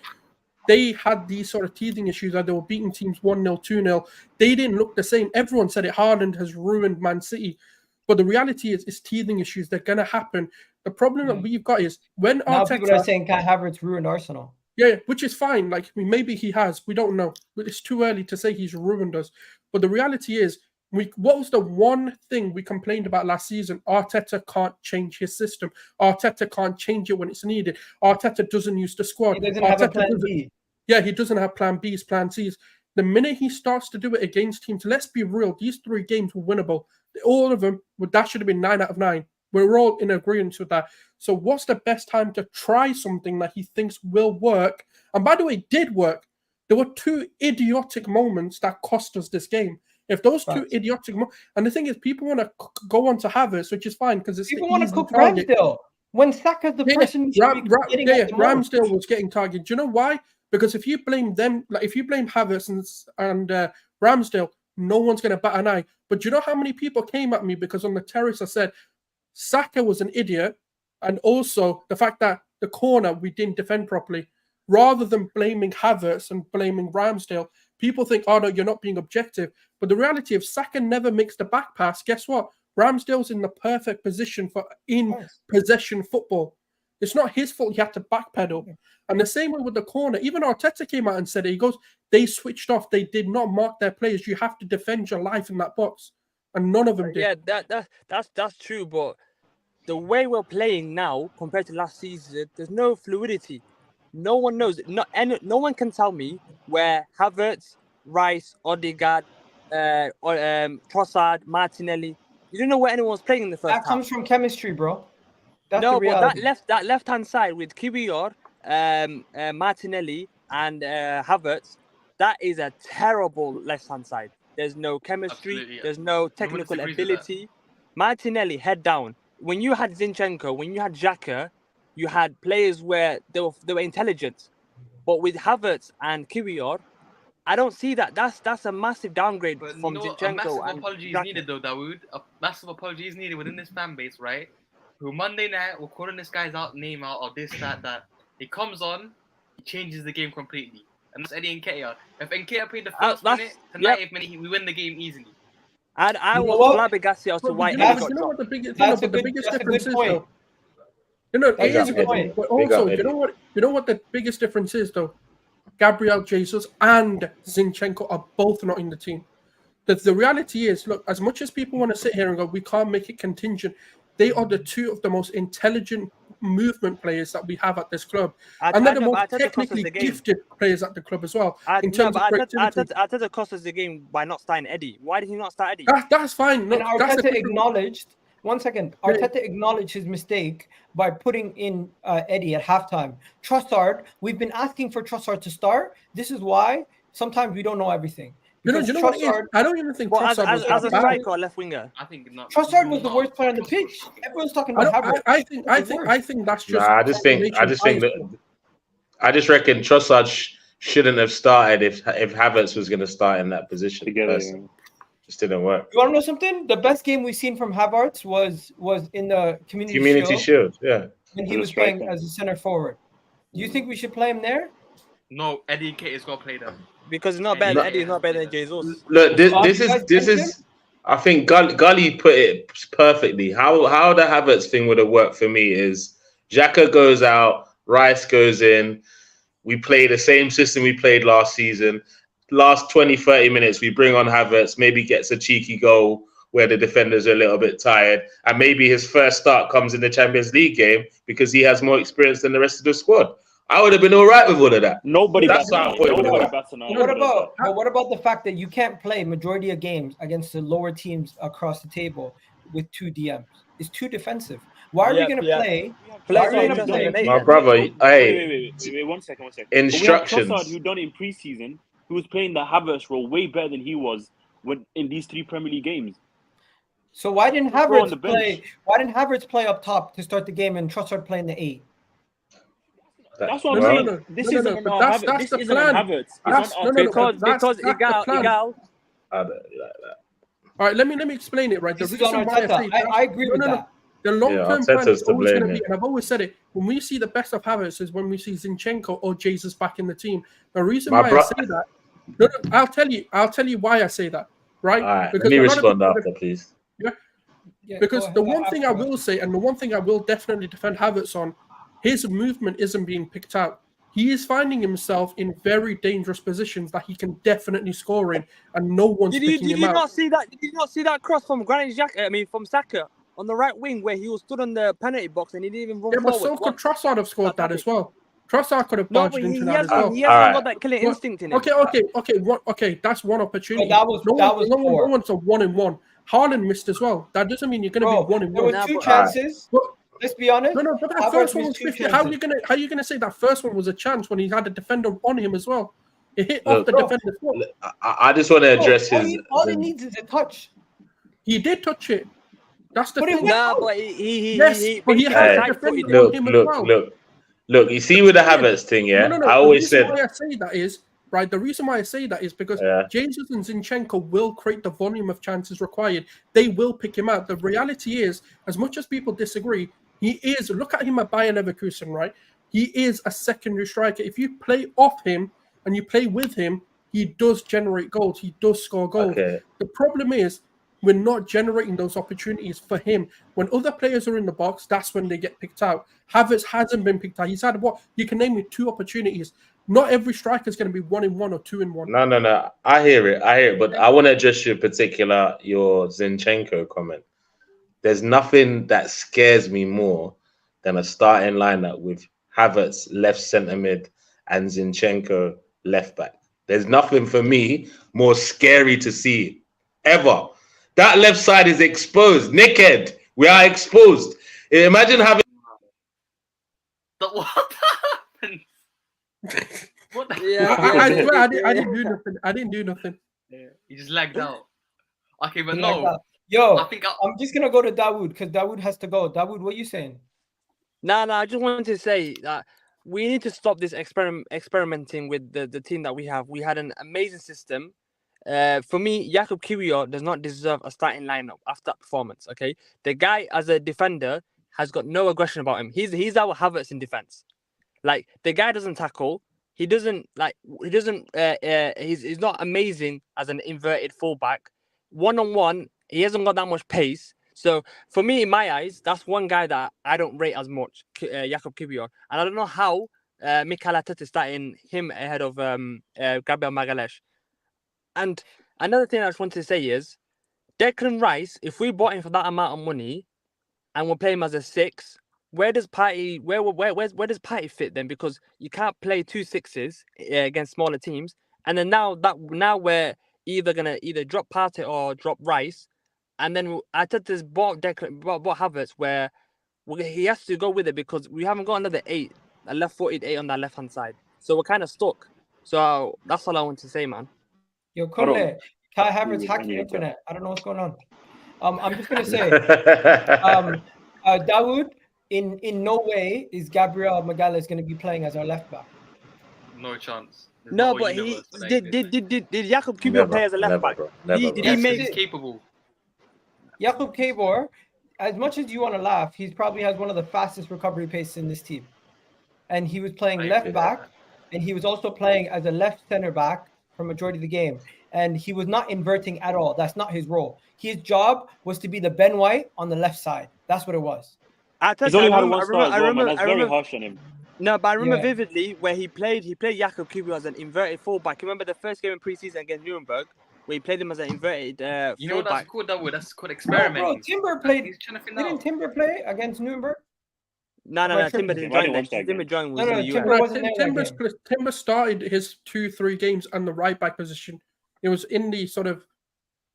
they had these sort of teething issues that they were beating teams 1-0, 2-0. They didn't look the same. Everyone said it. Haaland has ruined Man City. But the reality is, it's teething issues. They're going to happen. The problem that we've got is when Now Arteta, people are saying Kai Havertz ruined Arsenal. yeah, which is fine. Like, I mean, maybe he has. We don't know. But it's too early to say he's ruined us. But the reality is, what was the one thing we complained about last season? Arteta can't change his system. Arteta can't change it when it's needed. Arteta doesn't use the squad. He doesn't have a plan B. Yeah, he doesn't have plan Bs, plan Cs. The minute he starts to do it against teams, let's be real, these 3 games were winnable. All of them, that should have been 9 out of 9. We're all in agreement with that. So what's the best time to try something that he thinks will work? And by the way, it did work. There were 2 idiotic moments that cost us this game. If those 2 idiotic moments... And the thing is, people want to go on to Havertz, which is fine, because it's people want to cook Ramsdale. When Saka's the person... Ramsdale was getting targeted. Do you know why? Because if you blame them, like if you blame Havertz and Ramsdale, no one's going to bat an eye. But do you know how many people came at me because on the terrace I said Saka was an idiot, and also the fact that the corner we didn't defend properly, rather than blaming Havertz and blaming Ramsdale. People think, oh no, you're not being objective. But the reality, if Saka never makes the back pass, guess what? Ramsdale's in the perfect position for possession football. It's not his fault he had to backpedal. And the same way with the corner. Even Arteta came out and said it. He goes, they switched off. They did not mark their players. You have to defend your life in that box. And none of them did. Yeah, that's true. But the way we're playing now compared to last season, there's no fluidity. No one knows. No one can tell me where Havertz, Rice, Odegaard, Trossard, Martinelli. You don't know where anyone's playing in the first half. That comes from chemistry, bro. That's no, the reality. but that left-hand side with Kiwior, Martinelli, and Havertz, that is a terrible left-hand side. There's no chemistry. Absolutely, yeah. There's no technical ability. Martinelli, head down. When you had Zinchenko, when you had Xhaka, you had players where they were intelligent. But with Havertz and Kiwior, I don't see that. That's a massive downgrade from Zinchenko. A massive and apology Xhaka. is needed, though, Dawood. A massive apology is needed within this fan base, right? Who Monday night we're calling this guy's name out or this, that. He comes on, he changes the game completely. And that's Eddie Nketiah. If Nketiah played the first minute to 90th minute, we win the game easily. And I was flabbergasted as to why you know what the biggest difference is, though? You know, it is a good point. But also, you know what the biggest difference is, though? Gabriel Jesus and Zinchenko are both not in the team. The reality is, look, as much as people want to sit here and go, we can't make it contingent, they are the 2 of the most intelligent movement players that we have at this club. And they're the most technically gifted players at the club as well. In terms of creativity. Arteta cost us the game by not starting Eddie. Why did he not start Eddie? That's fine. And Arteta acknowledged, one second, Arteta acknowledged his mistake by putting in Eddie at halftime. Trossard, we've been asking for Trossard to start. This is why sometimes we don't know everything. You know what it is? I don't even think Trossard was as a striker or left winger. I think not. Trossard was the worst player on the pitch. Everyone's talking about Havertz. I think that's just. Nah, I just reckon Trossard shouldn't have started if Havertz was going to start in that position. Together, just didn't work. You want to know something? The best game we've seen from Havertz was in the Community Shield. Yeah. When he was playing as a center forward. Do you think we should play him there? No, Eddie Nketiah is going to play them. Because it's not better. Eddie is not better than Jesus. Look, this is. I think Gully put it perfectly. How the Havertz thing would have worked for me is Xhaka goes out, Rice goes in. We play the same system we played last season. Last 20, 30 minutes, we bring on Havertz, maybe gets a cheeky goal where the defenders are a little bit tired. And maybe his first start comes in the Champions League game because he has more experience than the rest of the squad. I would have been all right with all of that. That's how I put it. What about the fact that you can't play majority of games against the lower teams across the table with 2 DMs? It's too defensive. Why are we going to play? My brother, hey. Wait, one second. Instructions. We had Trossard, who done it in pre-season, who was playing the Havertz role way better than he was in these 3 Premier League games. So why didn't Havertz play? Why didn't Havertz play up top to start the game and Trossard play in the 8? That's what I'm saying. This isn't on Havertz. Because Igal. All right, let me explain it. Right, the reason why I agree with that. The long-term plan is always going to be, and I've always said it, when we see the best of Havertz is when we see Zinchenko or Jesus back in the team. The reason why I say that, I'll tell you why I say that. Right? All right, let me respond after, please. Yeah. Yeah, Because go the ahead, one thing I will say, and the one thing I will definitely defend Havertz on, his movement isn't being picked out. He is finding himself in very dangerous positions that he can definitely score in, and no one's picking him out. Not see that? Did you not see that cross from Granit Xhaka? I mean, from Saka on the right wing where he was stood on the penalty box and he didn't even run Yeah, but forward. so could Trossard have scored that as well. Trossard could have No, barged but into he that as well. hasn't got that killing instinct in him. Okay. That's one opportunity. That was no poor. one's a 1-in-1. Haaland missed as well. That doesn't mean you're going to be 1-in-1. There were two chances. Let's be honest. No, but that Havertz first one missed was 2 50. How are you gonna say that first one was a chance when he had a defender on him as well? It hit off the defender's foot. I just want to address his. All he needs is a touch. He did touch it. That's the thing. But he had a defender on him as well. Look. You see with the Havertz thing, yeah. No. I always said. The reason why I say that is because Jesus and Zinchenko will create the volume of chances required. They will pick him out. The reality is, as much as people disagree, he is. Look at him at Bayer Leverkusen, right? He is a secondary striker. If you play off him and you play with him, he does generate goals. He does score goals. Okay. The problem is we're not generating those opportunities for him. When other players are in the box, that's when they get picked out. Havertz hasn't been picked out. He's had what? You can name me 2 opportunities. Not every striker is going to be 1-in-1 or 2-in-1. No. I hear it. But I want to address your Zinchenko comment. There's nothing that scares me more than a starting lineup with Havertz left centre mid and Zinchenko left back. There's nothing for me more scary to see ever. That left side is exposed. Naked. We are exposed. Imagine having. What happened? What? I didn't do nothing. Yeah, he just lagged out. Okay, but Yo, I think I'm just gonna go to Dawood because Dawood has to go. Dawood, what are you saying? No, I just wanted to say that we need to stop this experimenting with the team that we have. We had an amazing system. For me, Jakub Kiwior does not deserve a starting lineup after that performance. Okay, the guy as a defender has got no aggression about him. He's our Havertz in defense. Like the guy doesn't tackle. He's not amazing as an inverted fullback. 1-on-1, he hasn't got that much pace. So for me, in my eyes, that's one guy that I don't rate as much, Jakub Kiwior. And I don't know how mikel arteta is starting him ahead of Gabriel Magalhães. And another thing I just wanted to say is, Declan Rice, if we bought him for that amount of money and we'll play him as a 6, where does Partey fit then? Because you can't play 2 6s against smaller teams. And then now we're either gonna drop Partey or drop Rice, and then Arteta's bought Havertz where he has to go with it because we haven't got another 8, a left-footed 8 on that left-hand side. So we're kind of stuck. So that's all I want to say, man. Yo, Kunle, Kai Havertz hacked the internet. I don't know what's going on. I'm just gonna say, Dawood, in no way is Gabriel Magalhães going to be playing as our left back. No chance. No, but he did Jakub Kiwior play as a left back? He's capable. Jakub Kiwior, as much as you want to laugh, he probably has one of the fastest recovery paces in this team. And he was playing left back, and he was also playing as a left center back for majority of the game. And he was not inverting at all. That's not his role. His job was to be the Ben White on the left side. That's what it was. He's only had one start as well, man. That's very harsh on him. No, but I remember vividly where he played Jakub Kiwior as an inverted fullback. Remember the first game in preseason against Nuremberg, where he played him as an inverted fullback. You know what that's called, Dawood? That's called experimenting. Bro, Timber played. Didn't Timber play against Nuremberg? No, Timber didn't join them. Timber joined was in the US. Timber started his 2-3 games on the right back position. It was in the sort of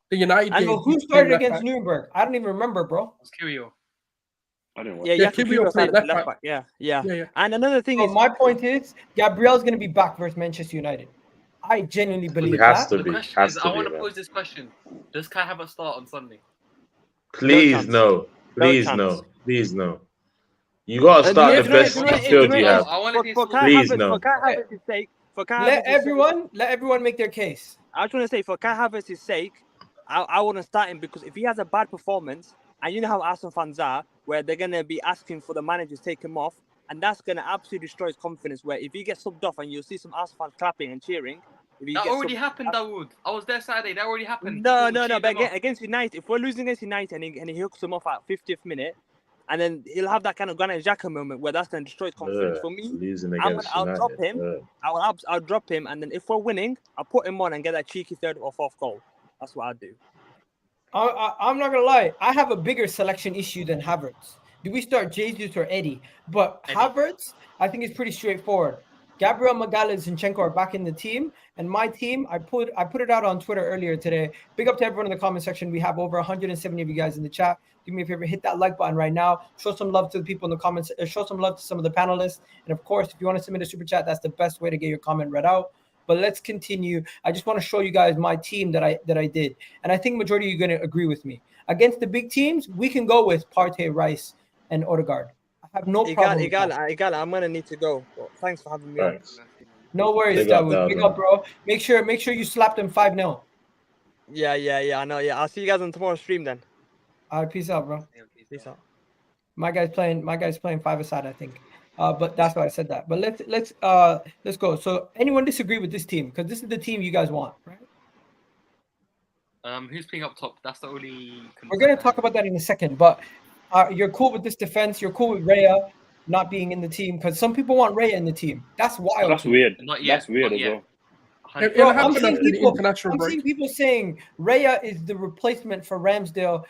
the United game. Who started against Nuremberg? I don't even remember, bro. It's Kiwior. I didn't watch. Yeah, Kiwior played left back. Yeah. And another thing is, my point is, Gabriel's going to be back versus Manchester United. I genuinely believe that. The question is, I want to pose this question: does Kai have a start on Sunday? Please no. Please no. You gotta start the best midfield you have. Please no. Let everyone make their case. I just want to say, for Kai Havertz's sake, I want to start him because if he has a bad performance, and you know how Arsenal fans are, where they're gonna be asking for the manager to take him off, and that's gonna absolutely destroy his confidence. Where if he gets subbed off and you'll see some Arsenal fans clapping and cheering, If he That gets already some- happened, Dawood. I was there Saturday. That already happened. No. People cheated But them off. against United, if we're losing against United and he hooks him off at 50th minute, and then he'll have that kind of Granit Xhaka moment where that's going to destroy his confidence. For me, losing I'll against drop United. him. I'll drop him, and then if we're winning, I'll put him on and get that cheeky third or fourth goal. That's what I'll do. I'm not gonna lie. I have a bigger selection issue than Havertz. Do we start Jesus or Eddie? But Eddie. Havertz, I think is pretty straightforward. Gabriel, Magalhães, and Zinchenko are back in the team, and my team. I put it out on Twitter earlier today. Big up to everyone in the comment section. We have over 170 of you guys in the chat. Do me a favor, hit that like button right now. Show some love to the people in the comments. Show some love to some of the panelists. And of course, if you want to submit a super chat, that's the best way to get your comment read out. But let's continue. I just want to show you guys my team that I did, and I think majority of you are going to agree with me. Against the big teams, we can go with Partey, Rice, and Odegaard. I have no problem. Egal, I'm gonna need to go. Well, thanks for having me on. No worries, Big up, Dawood. Big up, bro. Make sure you slap them 5-0. Yeah, I know. Yeah, I'll see you guys on tomorrow's stream then. All right, peace out, bro. Peace out. My guy's playing 5-a-side, I think. But that's why I said that. But let's go. So anyone disagree with this team? Because this is the team you guys want, right? Who's playing up top? That's the only. We're gonna talk about that in a second. But you're cool with this defense. You're cool with Raya not being in the team because some people want Raya in the team. That's wild. That's weird. Not yet. That's weird not as yet. well. It'll I'm happen seeing after the people- international I'm break. seeing people saying Raya is the replacement for Ramsdale.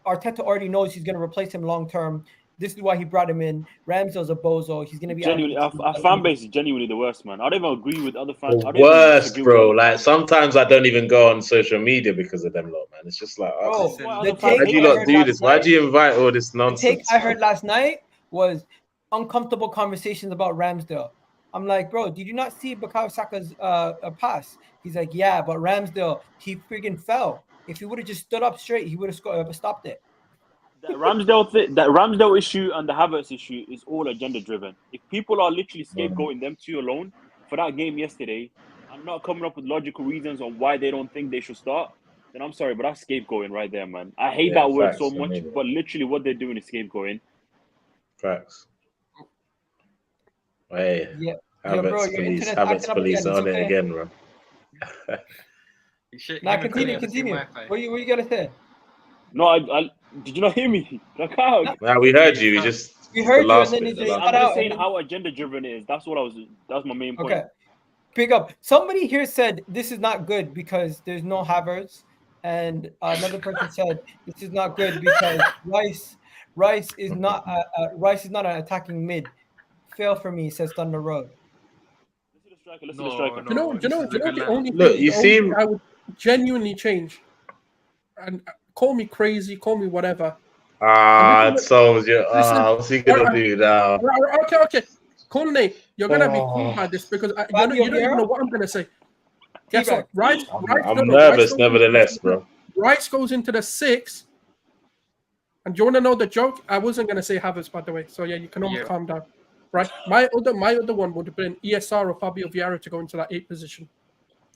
Arteta already knows he's going to replace him long term. This is why he brought him in. Ramsdale's a bozo. He's going to be Genuinely, our fan base is genuinely the worst, man. I don't even agree with other fans. I The don't even worst, disagree bro. with other Like fans. sometimes I don't even go on social media because of them lot, man. It's just like, Bro, oh, Listen, Why the other fans why take do you I lot heard do last this? Why night- do you invite all this The nonsense? take I heard last night was uncomfortable conversations about Ramsdale. I'm like, bro, did you not see Bukayo Saka's pass? He's like, yeah, but Ramsdale, he freaking fell. If he would have just stood up straight, he would have stopped it. That Ramsdale issue and the Havertz issue is all agenda driven. If people are literally scapegoating them two alone for that game yesterday and not coming up with logical reasons on why they don't think they should start, then I'm sorry, but that's scapegoating right there, man. I hate Yeah, that word facts, so I much, mean it. but literally what they're doing is scapegoating. Facts. Hey, Yeah. Havertz bro, your police, internet's Havertz acting up police again. It's on it okay. again, bro. Now continue. What you gotta say? No, I did you not hear me? Like how? Now we heard you. We just We heard the you, and last then bit, you the said last I'm cut bit. out. just saying and then- how agenda driven it is. That's my main point. Okay. Pick up. Somebody here said this is not good because there's no Havertz, and another person said this is not good because Rice is not an attacking mid. Fail for me, says Thunder Road. Listen to the striker. Do you know the only Look, thing, you the only see- thing I would genuinely change, and call me crazy, call me whatever. So you. Listen, What's he gonna do now? Okay. Colney, you're gonna be fooled by this because you don't even know what I'm gonna say. Guess what? Rice. I'm nervous, nevertheless, bro. Rice goes into the 6. And do you want to know the joke? I wasn't gonna say Havertz, by the way. So yeah, you can all calm down. Right. My other one would have been ESR or Fabio Vieira to go into that 8 position.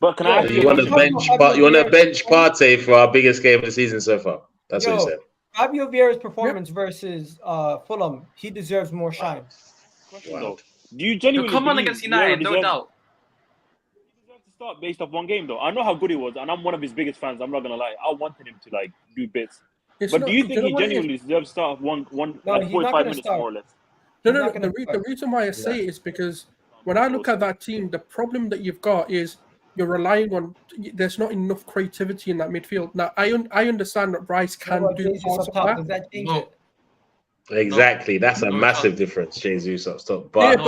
But can I ask You want to bench Partey for our biggest game of the season so far? That's what he said. Fabio Vieira's performance versus Fulham, he deserves more shine. Wow. Do you genuinely Come on believe against United, Vieira no deserves- doubt. He deserves to start based off one game though. I know how good he was, and I'm one of his biggest fans. I'm not gonna lie. I wanted him to like do bits. But do you think he genuinely deserves to start one No, like he's not 45 gonna minutes start. more or less? No. not gonna The reason why I say it is because when I look at that team, the problem that you've got is you're relying on. There's not enough creativity in that midfield. Now, I understand that Rice can What about do Jesus parts up of top? that. Does that change No. it? Exactly. That's a No, massive it's difference, Jesus up top. Yeah, But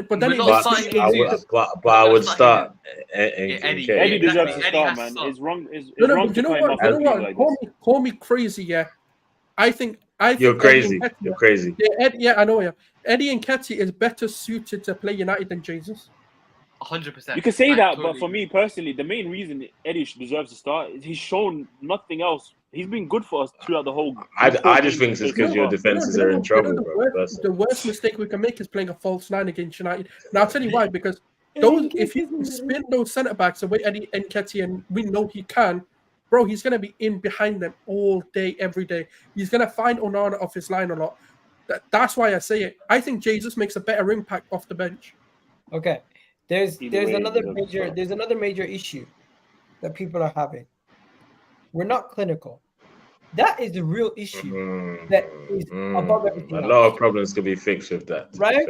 but then We're not it signing makes- I would start. Eddie. Eddie Eddie deserves to has start, to man. start. It's wrong. It's No, wrong but to you know cut him what? off You know the what? team like this. Call me crazy, yeah. I think You're Eddie crazy. Nketiah- You're crazy. Yeah, I know. Yeah, Eddie Nketiah is better suited to play United than Jesus. 100%. You can say I that, totally but for agree. me personally, the main reason Eddie deserves to start is he's shown nothing else. He's been good for us throughout the whole. I just think it's because your defenses are in trouble, bro. The worst mistake we can make is playing a false 9 against United. Now I'll tell you why. Because if you can spin those centre backs the way Eddie Nketiah, and we know he can, bro, he's gonna be in behind them all day, every day. He's gonna find Onana off his line a lot. That's why I say it. I think Jesus makes a better impact off the bench. Okay. There's Either way, there's another major issue that people are having. We're not clinical. That is the real issue that is above everything A else. lot of problems could be fixed with that. Right?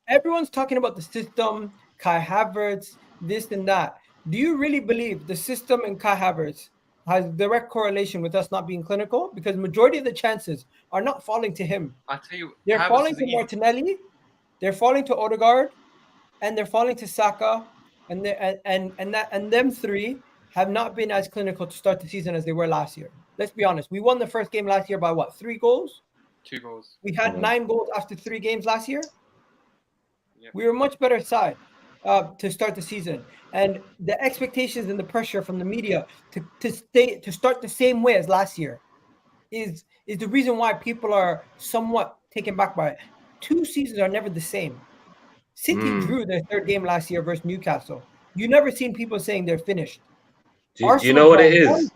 Everyone's talking about the system, Kai Havertz, this and that. Do you really believe the system and Kai Havertz has direct correlation with us not being clinical? Because majority of the chances are not falling to him. I tell you, They're Havertz falling is to easy. Martinelli, they're falling to Odegaard, and they're falling to Saka, and them three have not been as clinical to start the season as they were last year. Let's be honest. We won the first game last year by what? 3 goals? 2 goals. We had 9 goals after 3 games last year. Yep. We were a much better side to start the season, and the expectations and the pressure from the media to start the same way as last year is the reason why people are somewhat taken back by it. 2 seasons are never the same. City drew their 3rd game last year versus Newcastle. You never seen people saying they're finished. Do you know what it is?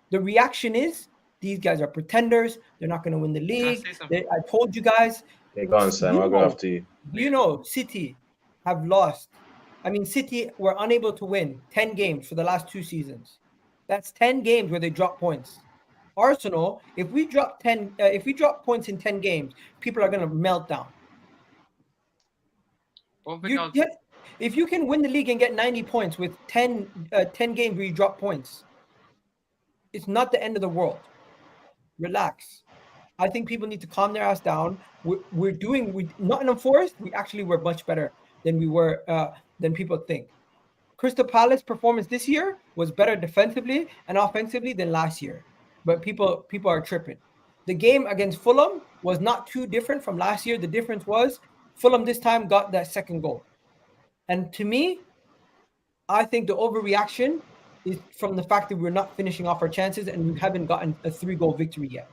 The reaction is these guys are pretenders. They're not going to win the league. I told you guys. Yeah, go on, Sam. I'll go after you. You know, City have lost. I mean, City were unable to win 10 games for the last 2 seasons. That's 10 games where they drop points. Arsenal, if we drop points in 10 games, people are going to melt down. If you can win the league and get 90 points with 10 games where you drop points, it's not the end of the world. Relax. I think people need to calm their ass down. Nottingham Forest, we actually were much better than we were than people think. Crystal Palace performance this year was better defensively and offensively than last year. But people are tripping. The game against Fulham was not too different from last year. The difference was Fulham this time got that 2nd goal. And to me, I think the overreaction is from the fact that we're not finishing off our chances and we haven't gotten a 3-goal victory yet.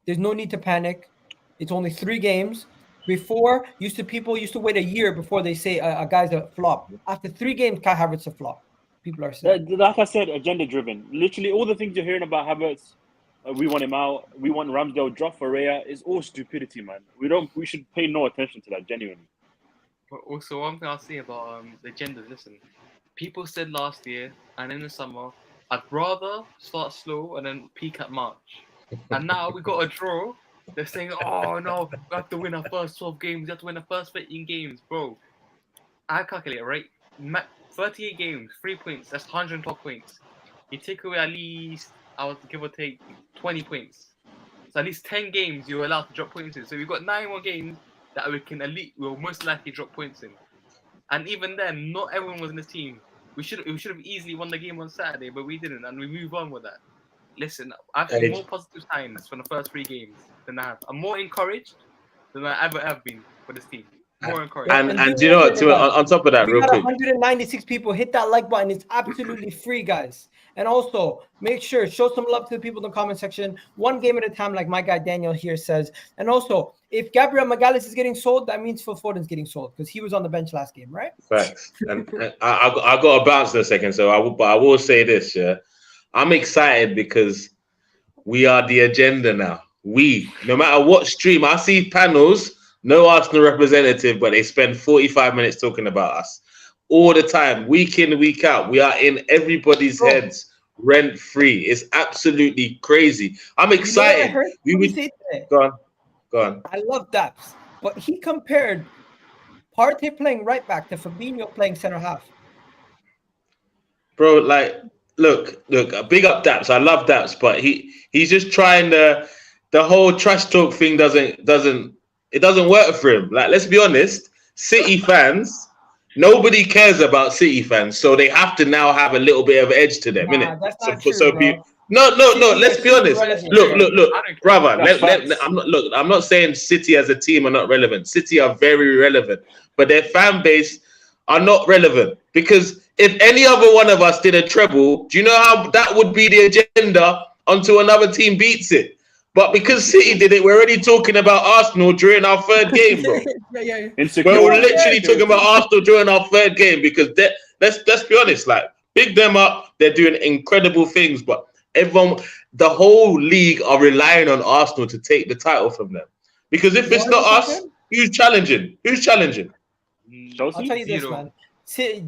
There's no need to panic. It's only 3 games. Before, people used to wait a year before they say a guy's a flop. After 3 games, Kai Havertz a flop. People are saying. Like I said, agenda-driven. Literally, all the things you're hearing about Havertz, we want him out. We want Ramsdale, drop Ferreira. It's all stupidity, man. We should pay no attention to that, genuinely. But also, one thing I'll say about the agendas, listen, people said last year and in the summer, I'd rather start slow and then peak at March. And now we got a draw. They're saying, oh no, we have to win our first 12 games. We have to win our first 15 games, bro. I calculate, right? 38 games, 3 points. That's 112 points. You take away at least, I would give or take 20 points. So at least 10 games you're allowed to drop points in. So we've got 9 more games that we'll most likely drop points in. And even then, not everyone was in the team. We should have easily won the game on Saturday, but we didn't, and we move on with that. Listen, I've seen more positive signs from the first 3 games than I have. I'm more encouraged than I ever have been for this team. More encouraged. And do you know what? On top of that, real quick, 196 people. Hit that like button. It's absolutely free, guys. And also, make sure show some love to the people in the comment section. 1 game at a time, like my guy Daniel here says. And also, if Gabriel MAGALHAES is getting sold, that means Phil Foden's getting sold because he was on the bench last game, right? Facts. And I got to bounce in a second, so I will say this. Yeah, I'm excited because we are the agenda now. No matter what stream, I see panels. No Arsenal representative, but they spend 45 minutes talking about us all the time, week in, week out. We are in everybody's heads rent free. It's absolutely crazy. I'm excited. Go on. I love Daps, but he compared Partey playing right back to Fabinho playing center half. Bro, like, look, big up Daps. I love Daps, but he's just trying the whole trash talk thing doesn't work for him. Like, let's be honest, City fans, nobody cares about City fans, so they have to now have a little bit of edge to them, innit? No, let's be honest. Look, brother. I'm not saying City as a team are not relevant. City are very relevant, but their fan base are not relevant because if any other one of us did a treble, do you know how that would be the agenda until another team beats it? But because City did it, we're already talking about Arsenal during our 3rd game, bro. We're literally talking about Arsenal during our 3rd game because let's be honest, like, big them up. They're doing incredible things, but the whole league are relying on Arsenal to take the title from them. Because if it's not us, who's challenging? Chelsea? I'll tell you this, Zero. man.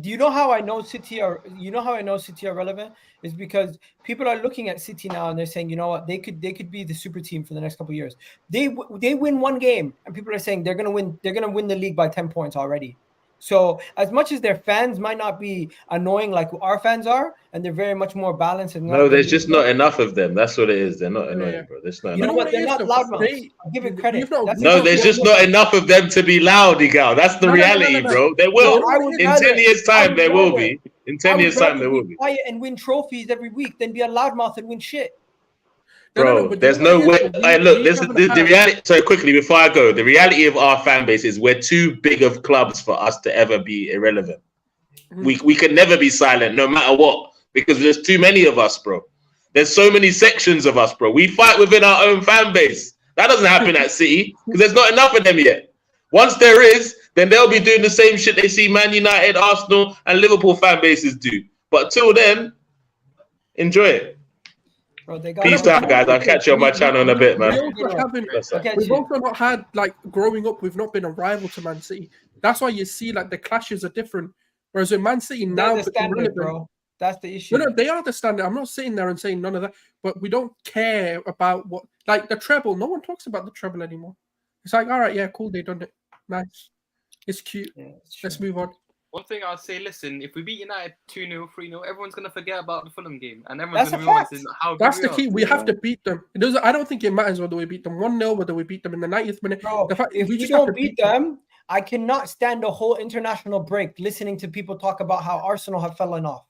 Do you know how I know City are? You know how I know City are relevant is because people are looking at City now and they're saying, you know what, they could be the super team for the next couple of years. They win one game and people are saying they're gonna win the league by 10 points already. So as much as their fans might not be annoying like our fans are, and they're very much more balanced. And No, there's just not enough of them. That's what it is. They're not annoying, bro. There's not You know enough. what? They're not loudmouths. They- I'll give it you've credit. not- That's No, exactly there's what just it not was. enough of them to be loud, Igal. That's the No. reality, bro. There will. No, I would In rather- 10 years' I time, would there will rather- be. In I 10 would years' time, rather there will be be. quiet and win trophies every week than be a loudmouth and win shit. Bro, but there's you know no what way. it is? Hey, look, We this is haven't the had- reality. So quickly before I go, the reality of our fan base is we're too big of clubs for us to ever be irrelevant. We can never be silent, no matter what, because there's too many of us, bro. There's so many sections of us, bro. We fight within our own fan base. That doesn't happen at City because there's not enough of them yet. Once there is, then they'll be doing the same shit they see Man United, Arsenal, and Liverpool fan bases do. But till then, enjoy it. Bro, they got Peace out, guys. I'll catch you on my channel in a bit, man. We've also not had, like, growing up, we've not been a rival to Man City. That's why you see, like, the clashes are different. Whereas in Man City now, That's the standard, bro. That's the issue. No, they are the standard. I'm not sitting there and saying none of that, but we don't care about what, like, the treble. No one talks about the treble anymore. It's like, all right, yeah, cool, they done it. Nice. It's cute. Yeah, Let's move on. One thing I'd say, listen, if we beat United 2-0, 3-0, everyone's going to forget about the Fulham game. And everyone's That's going a to move on fact. to how good That's we the are. key. We have to beat them. It doesn't. I don't think it matters whether we beat them 1-0, whether we beat them in the 90th minute. Bro, The fact, if we just have to don't beat them, I cannot stand a whole international break listening to people talk about how Arsenal have fallen off.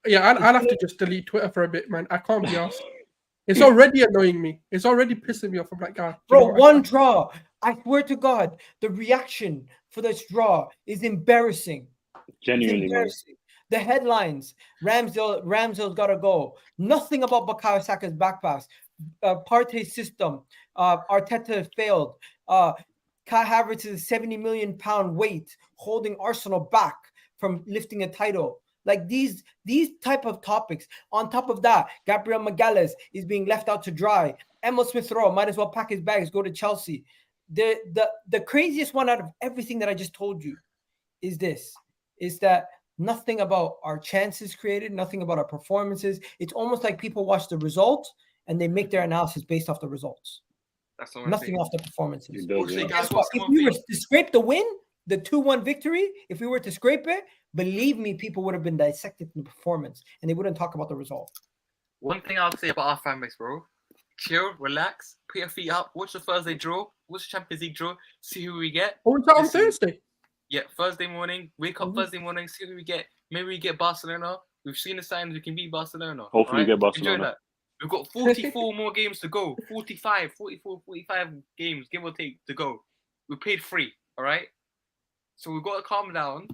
Yeah, I'll have to just delete Twitter for a bit, man. I can't be asked. It's already annoying me. It's already pissing me off. I'm like, God. Bro, one draw. I swear to God, the reaction for this draw is embarrassing. Genuinely, man. The headlines: Ramsdale's got to go. Nothing about Bukayo Saka's back pass. Partey's system. Arteta failed. Kai Havertz is a £70 million weight holding Arsenal back from lifting a title. Like these type of topics. On top of that, Gabriel MAGALHAES is being left out to dry. Emil Smith-Rowe might as well pack his bags, go to Chelsea. The craziest one out of everything that I just told you is that nothing about our chances created, nothing about our performances. It's almost like people watch the result and they make their analysis based off the results. That's nothing off the performances. Guys, if we were to scrape the win, the 2-1 victory, if we were to scrape it, believe me, people would have been dissected in the performance and they wouldn't talk about the result. One thing I'll say about our fan base, bro. Chill, relax, put your feet up, watch the Thursday draw, watch the Champions League draw, see who we get. Oh, it's on Thursday? Yeah, Thursday morning, wake up Thursday morning, see who we get. Maybe we get Barcelona. We've seen the signs we can beat Barcelona. Hopefully we get Barcelona. Enjoy that. We've got 44 more games to go. 45 games, give or take, to go. We paid free, all right? So we've got to calm down,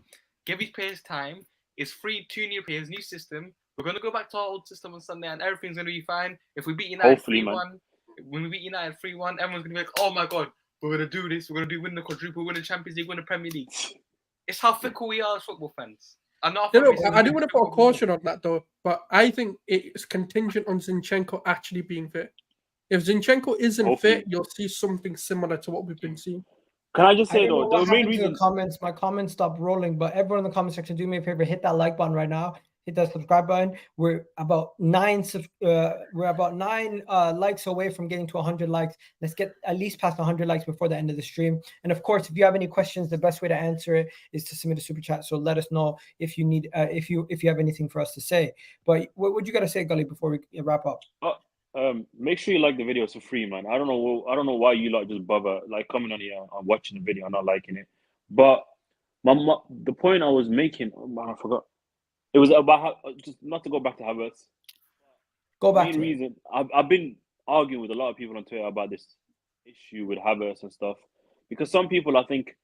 give these players time. It's free, 2 new players, new system. We're going to go back to our old system on Sunday and everything's going to be fine. If we beat United 3-1, when we beat United 3-1, everyone's going to be like, oh my God, we're going to do this. We're going to win the quadruple, win the Champions League, win the Premier League. It's how fickle we are as football fans. I do want to put a caution on that though, but I think it's contingent on Zinchenko actually being fit. If Zinchenko isn't fit, you'll see something similar to what we've been seeing. Can I just say though, the main reason my comments stopped rolling, but everyone in the comment section, do me a favor, hit that like button right now. Hit that subscribe button. We're about 9 likes away from getting to 100 likes. Let's get at least past 100 likes before the end of the stream. And of course, if you have any questions, the best way to answer it is to submit a super chat. So let us know if you need if you have anything for us to say. But what you got to say, Gully, before we wrap up? Make sure you like the video. It's for free, man. I don't know why you like just bother like coming on here and watching the video and not liking it. But the point I was making, I forgot. It was about how, just not to go back to Havertz. Go back. The main reason I've been arguing with a lot of people on Twitter about this issue with Havertz and stuff, because some people, I think,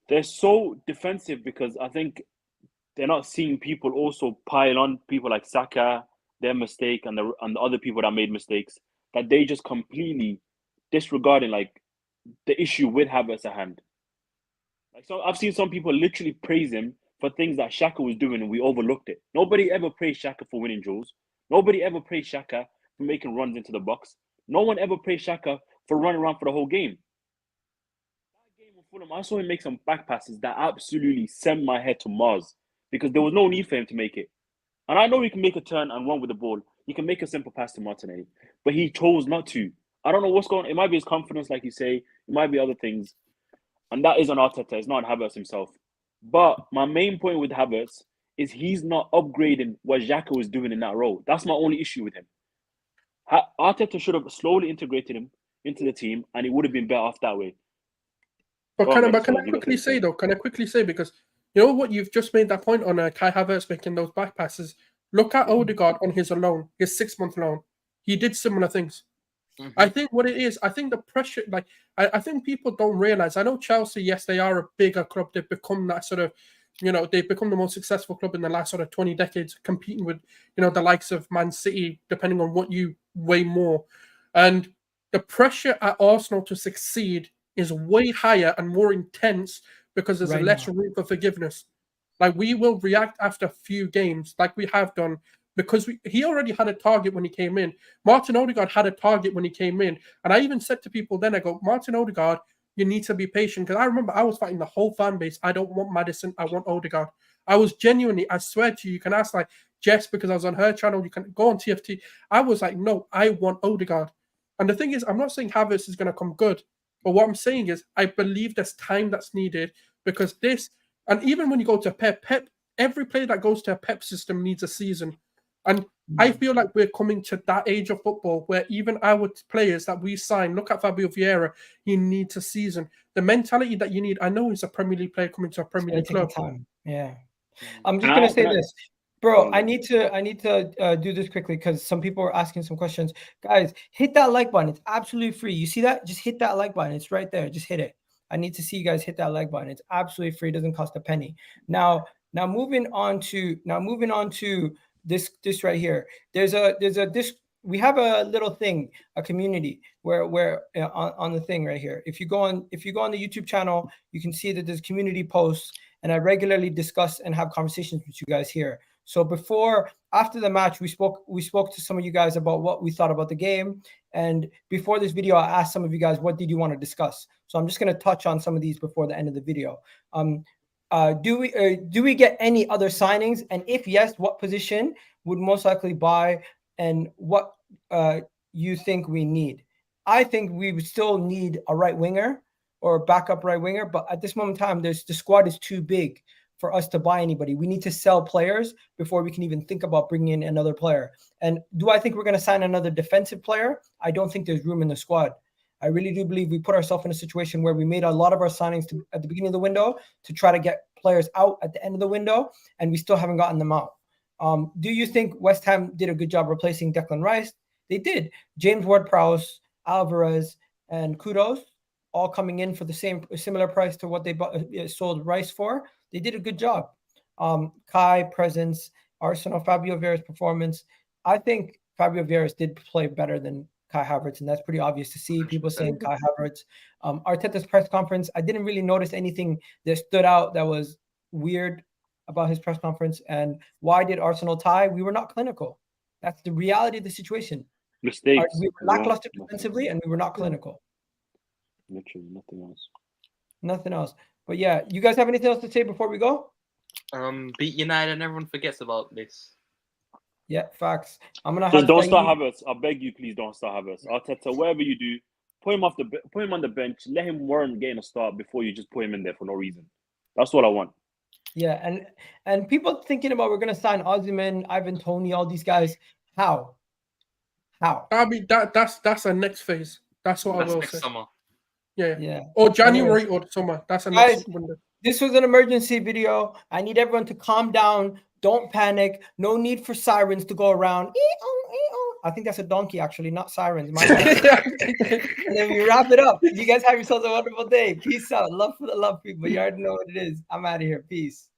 they're so defensive because I think they're not seeing people also pile on people like Saka, their mistake, and the other people that made mistakes, that they just completely disregarding like the issue with Havertz at hand. Like, so I've seen some people literally praise him for things that Xhaka was doing and we overlooked it. Nobody ever praised Xhaka for winning duels. Nobody ever praised Xhaka for making runs into the box. No one ever praised Xhaka for running around for the whole game. That game Fulham, I saw him make some back passes that absolutely sent my head to Mars because there was no need for him to make it. And I know he can make a turn and run with the ball. He can make a simple pass to Martinelli, but he chose not to. I don't know what's going on. It might be his confidence, like you say. It might be other things. And that is on Arteta. It's not on Havertz himself. But my main point with Havertz is he's not upgrading what Xhaka was doing in that role. That's my only issue with him. Arteta should have slowly integrated him into the team, and it would have been better off that way. But can I quickly say though? Can I quickly say, because you know what, you've just made that point on Kai Havertz making those back passes. Look at Odegaard on his loan, his 6-month loan. He did similar things. Mm-hmm. I think what it is, I think the pressure, like I think people don't realize. I know Chelsea, yes, they are a bigger club. They've become that sort of, you know, they've become the most successful club in the last sort of 20 decades, competing with, you know, the likes of Man City, depending on what you weigh more. And the pressure at Arsenal to succeed is way higher and more intense because there's less room for forgiveness. Like, we will react after a few games, like we have done, because he already had a target when he came in. Martin Odegaard had a target when he came in. And I even said to people then, I go, Martin Odegaard, you need to be patient. Because I remember I was fighting the whole fan base. I don't want Maddison. I want Odegaard. I was genuinely, I swear to you, can ask like Jess, because I was on her channel. You can go on TFT. I was like, no, I want Odegaard. And the thing is, I'm not saying Havertz is going to come good. But what I'm saying is, I believe there's time that's needed, because this, and even when you go to Pep, every player that goes to a Pep system needs a season. And I feel like we're coming to that age of football where even our players that we sign, look at Fabio Vieira, he needs a season. The mentality that you need, I know he's a Premier League player coming to a Premier League club. Time. Yeah. I'm just going to say this. Bro, I need to do this quickly because some people are asking some questions. Guys, hit that like button. It's absolutely free. You see that? Just hit that like button. It's right there. Just hit it. I need to see you guys hit that like button. It's absolutely free. It doesn't cost a penny. Now moving on to this right here. We have a little thing, a community where on the thing right here. If you go on the YouTube channel, you can see that there's community posts, and I regularly discuss and have conversations with you guys here. So after the match, we spoke to some of you guys about what we thought about the game. And before this video, I asked some of you guys, what did you want to discuss? So I'm just going to touch on some of these before the end of the video. Do we get any other signings? And if yes, what position would most likely buy, and what you think we need? I think we would still need a right winger or a backup right winger, but at this moment in time, the squad is too big for us to buy anybody. We need to sell players before we can even think about bringing in another player. And do I think we're going to sign another defensive player? I don't think there's room in the squad. I really do believe we put ourselves in a situation where we made a lot of our signings at the beginning of the window to try to get players out at the end of the window, and we still haven't gotten them out. Do you think West Ham did a good job replacing Declan Rice? They did. James Ward-Prowse, Alvarez, and Kudos, all coming in for the similar price to what they sold Rice for. They did a good job. Kai, presence, Arsenal, Fabio Vieira's performance. I think Fabio Vieira did play better than Kai Havertz, and that's pretty obvious to see. People saying Kai Havertz. Arteta's press conference, I didn't really notice anything that stood out that was weird about his press conference. And why did Arsenal tie? We were not clinical. That's the reality of the situation. Mistakes. We were lackluster defensively, and we were not clinical. Literally nothing else. Nothing else. But yeah, you guys have anything else to say before we go? Beat United and everyone forgets about this. Yeah, facts. I'm gonna just don't start Havertz. I beg you, please don't start Havertz. Arteta, whatever you do, put him on the bench. Let him warrant getting a start before you just put him in there for no reason. That's what I want. Yeah, and people thinking about we're gonna sign Osimhen, Ivan Toney, all these guys. How? I mean, that's a next phase. That's what I will next say. Summer. Yeah. Or January or summer. That's a next window. This was an emergency video. I need everyone to calm down. Don't panic. No need for sirens to go around. I think that's a donkey, actually, not sirens. My and then we wrap it up. You guys have yourselves a wonderful day. Peace out. Love for the love, people. You already know what it is. I'm out of here. Peace.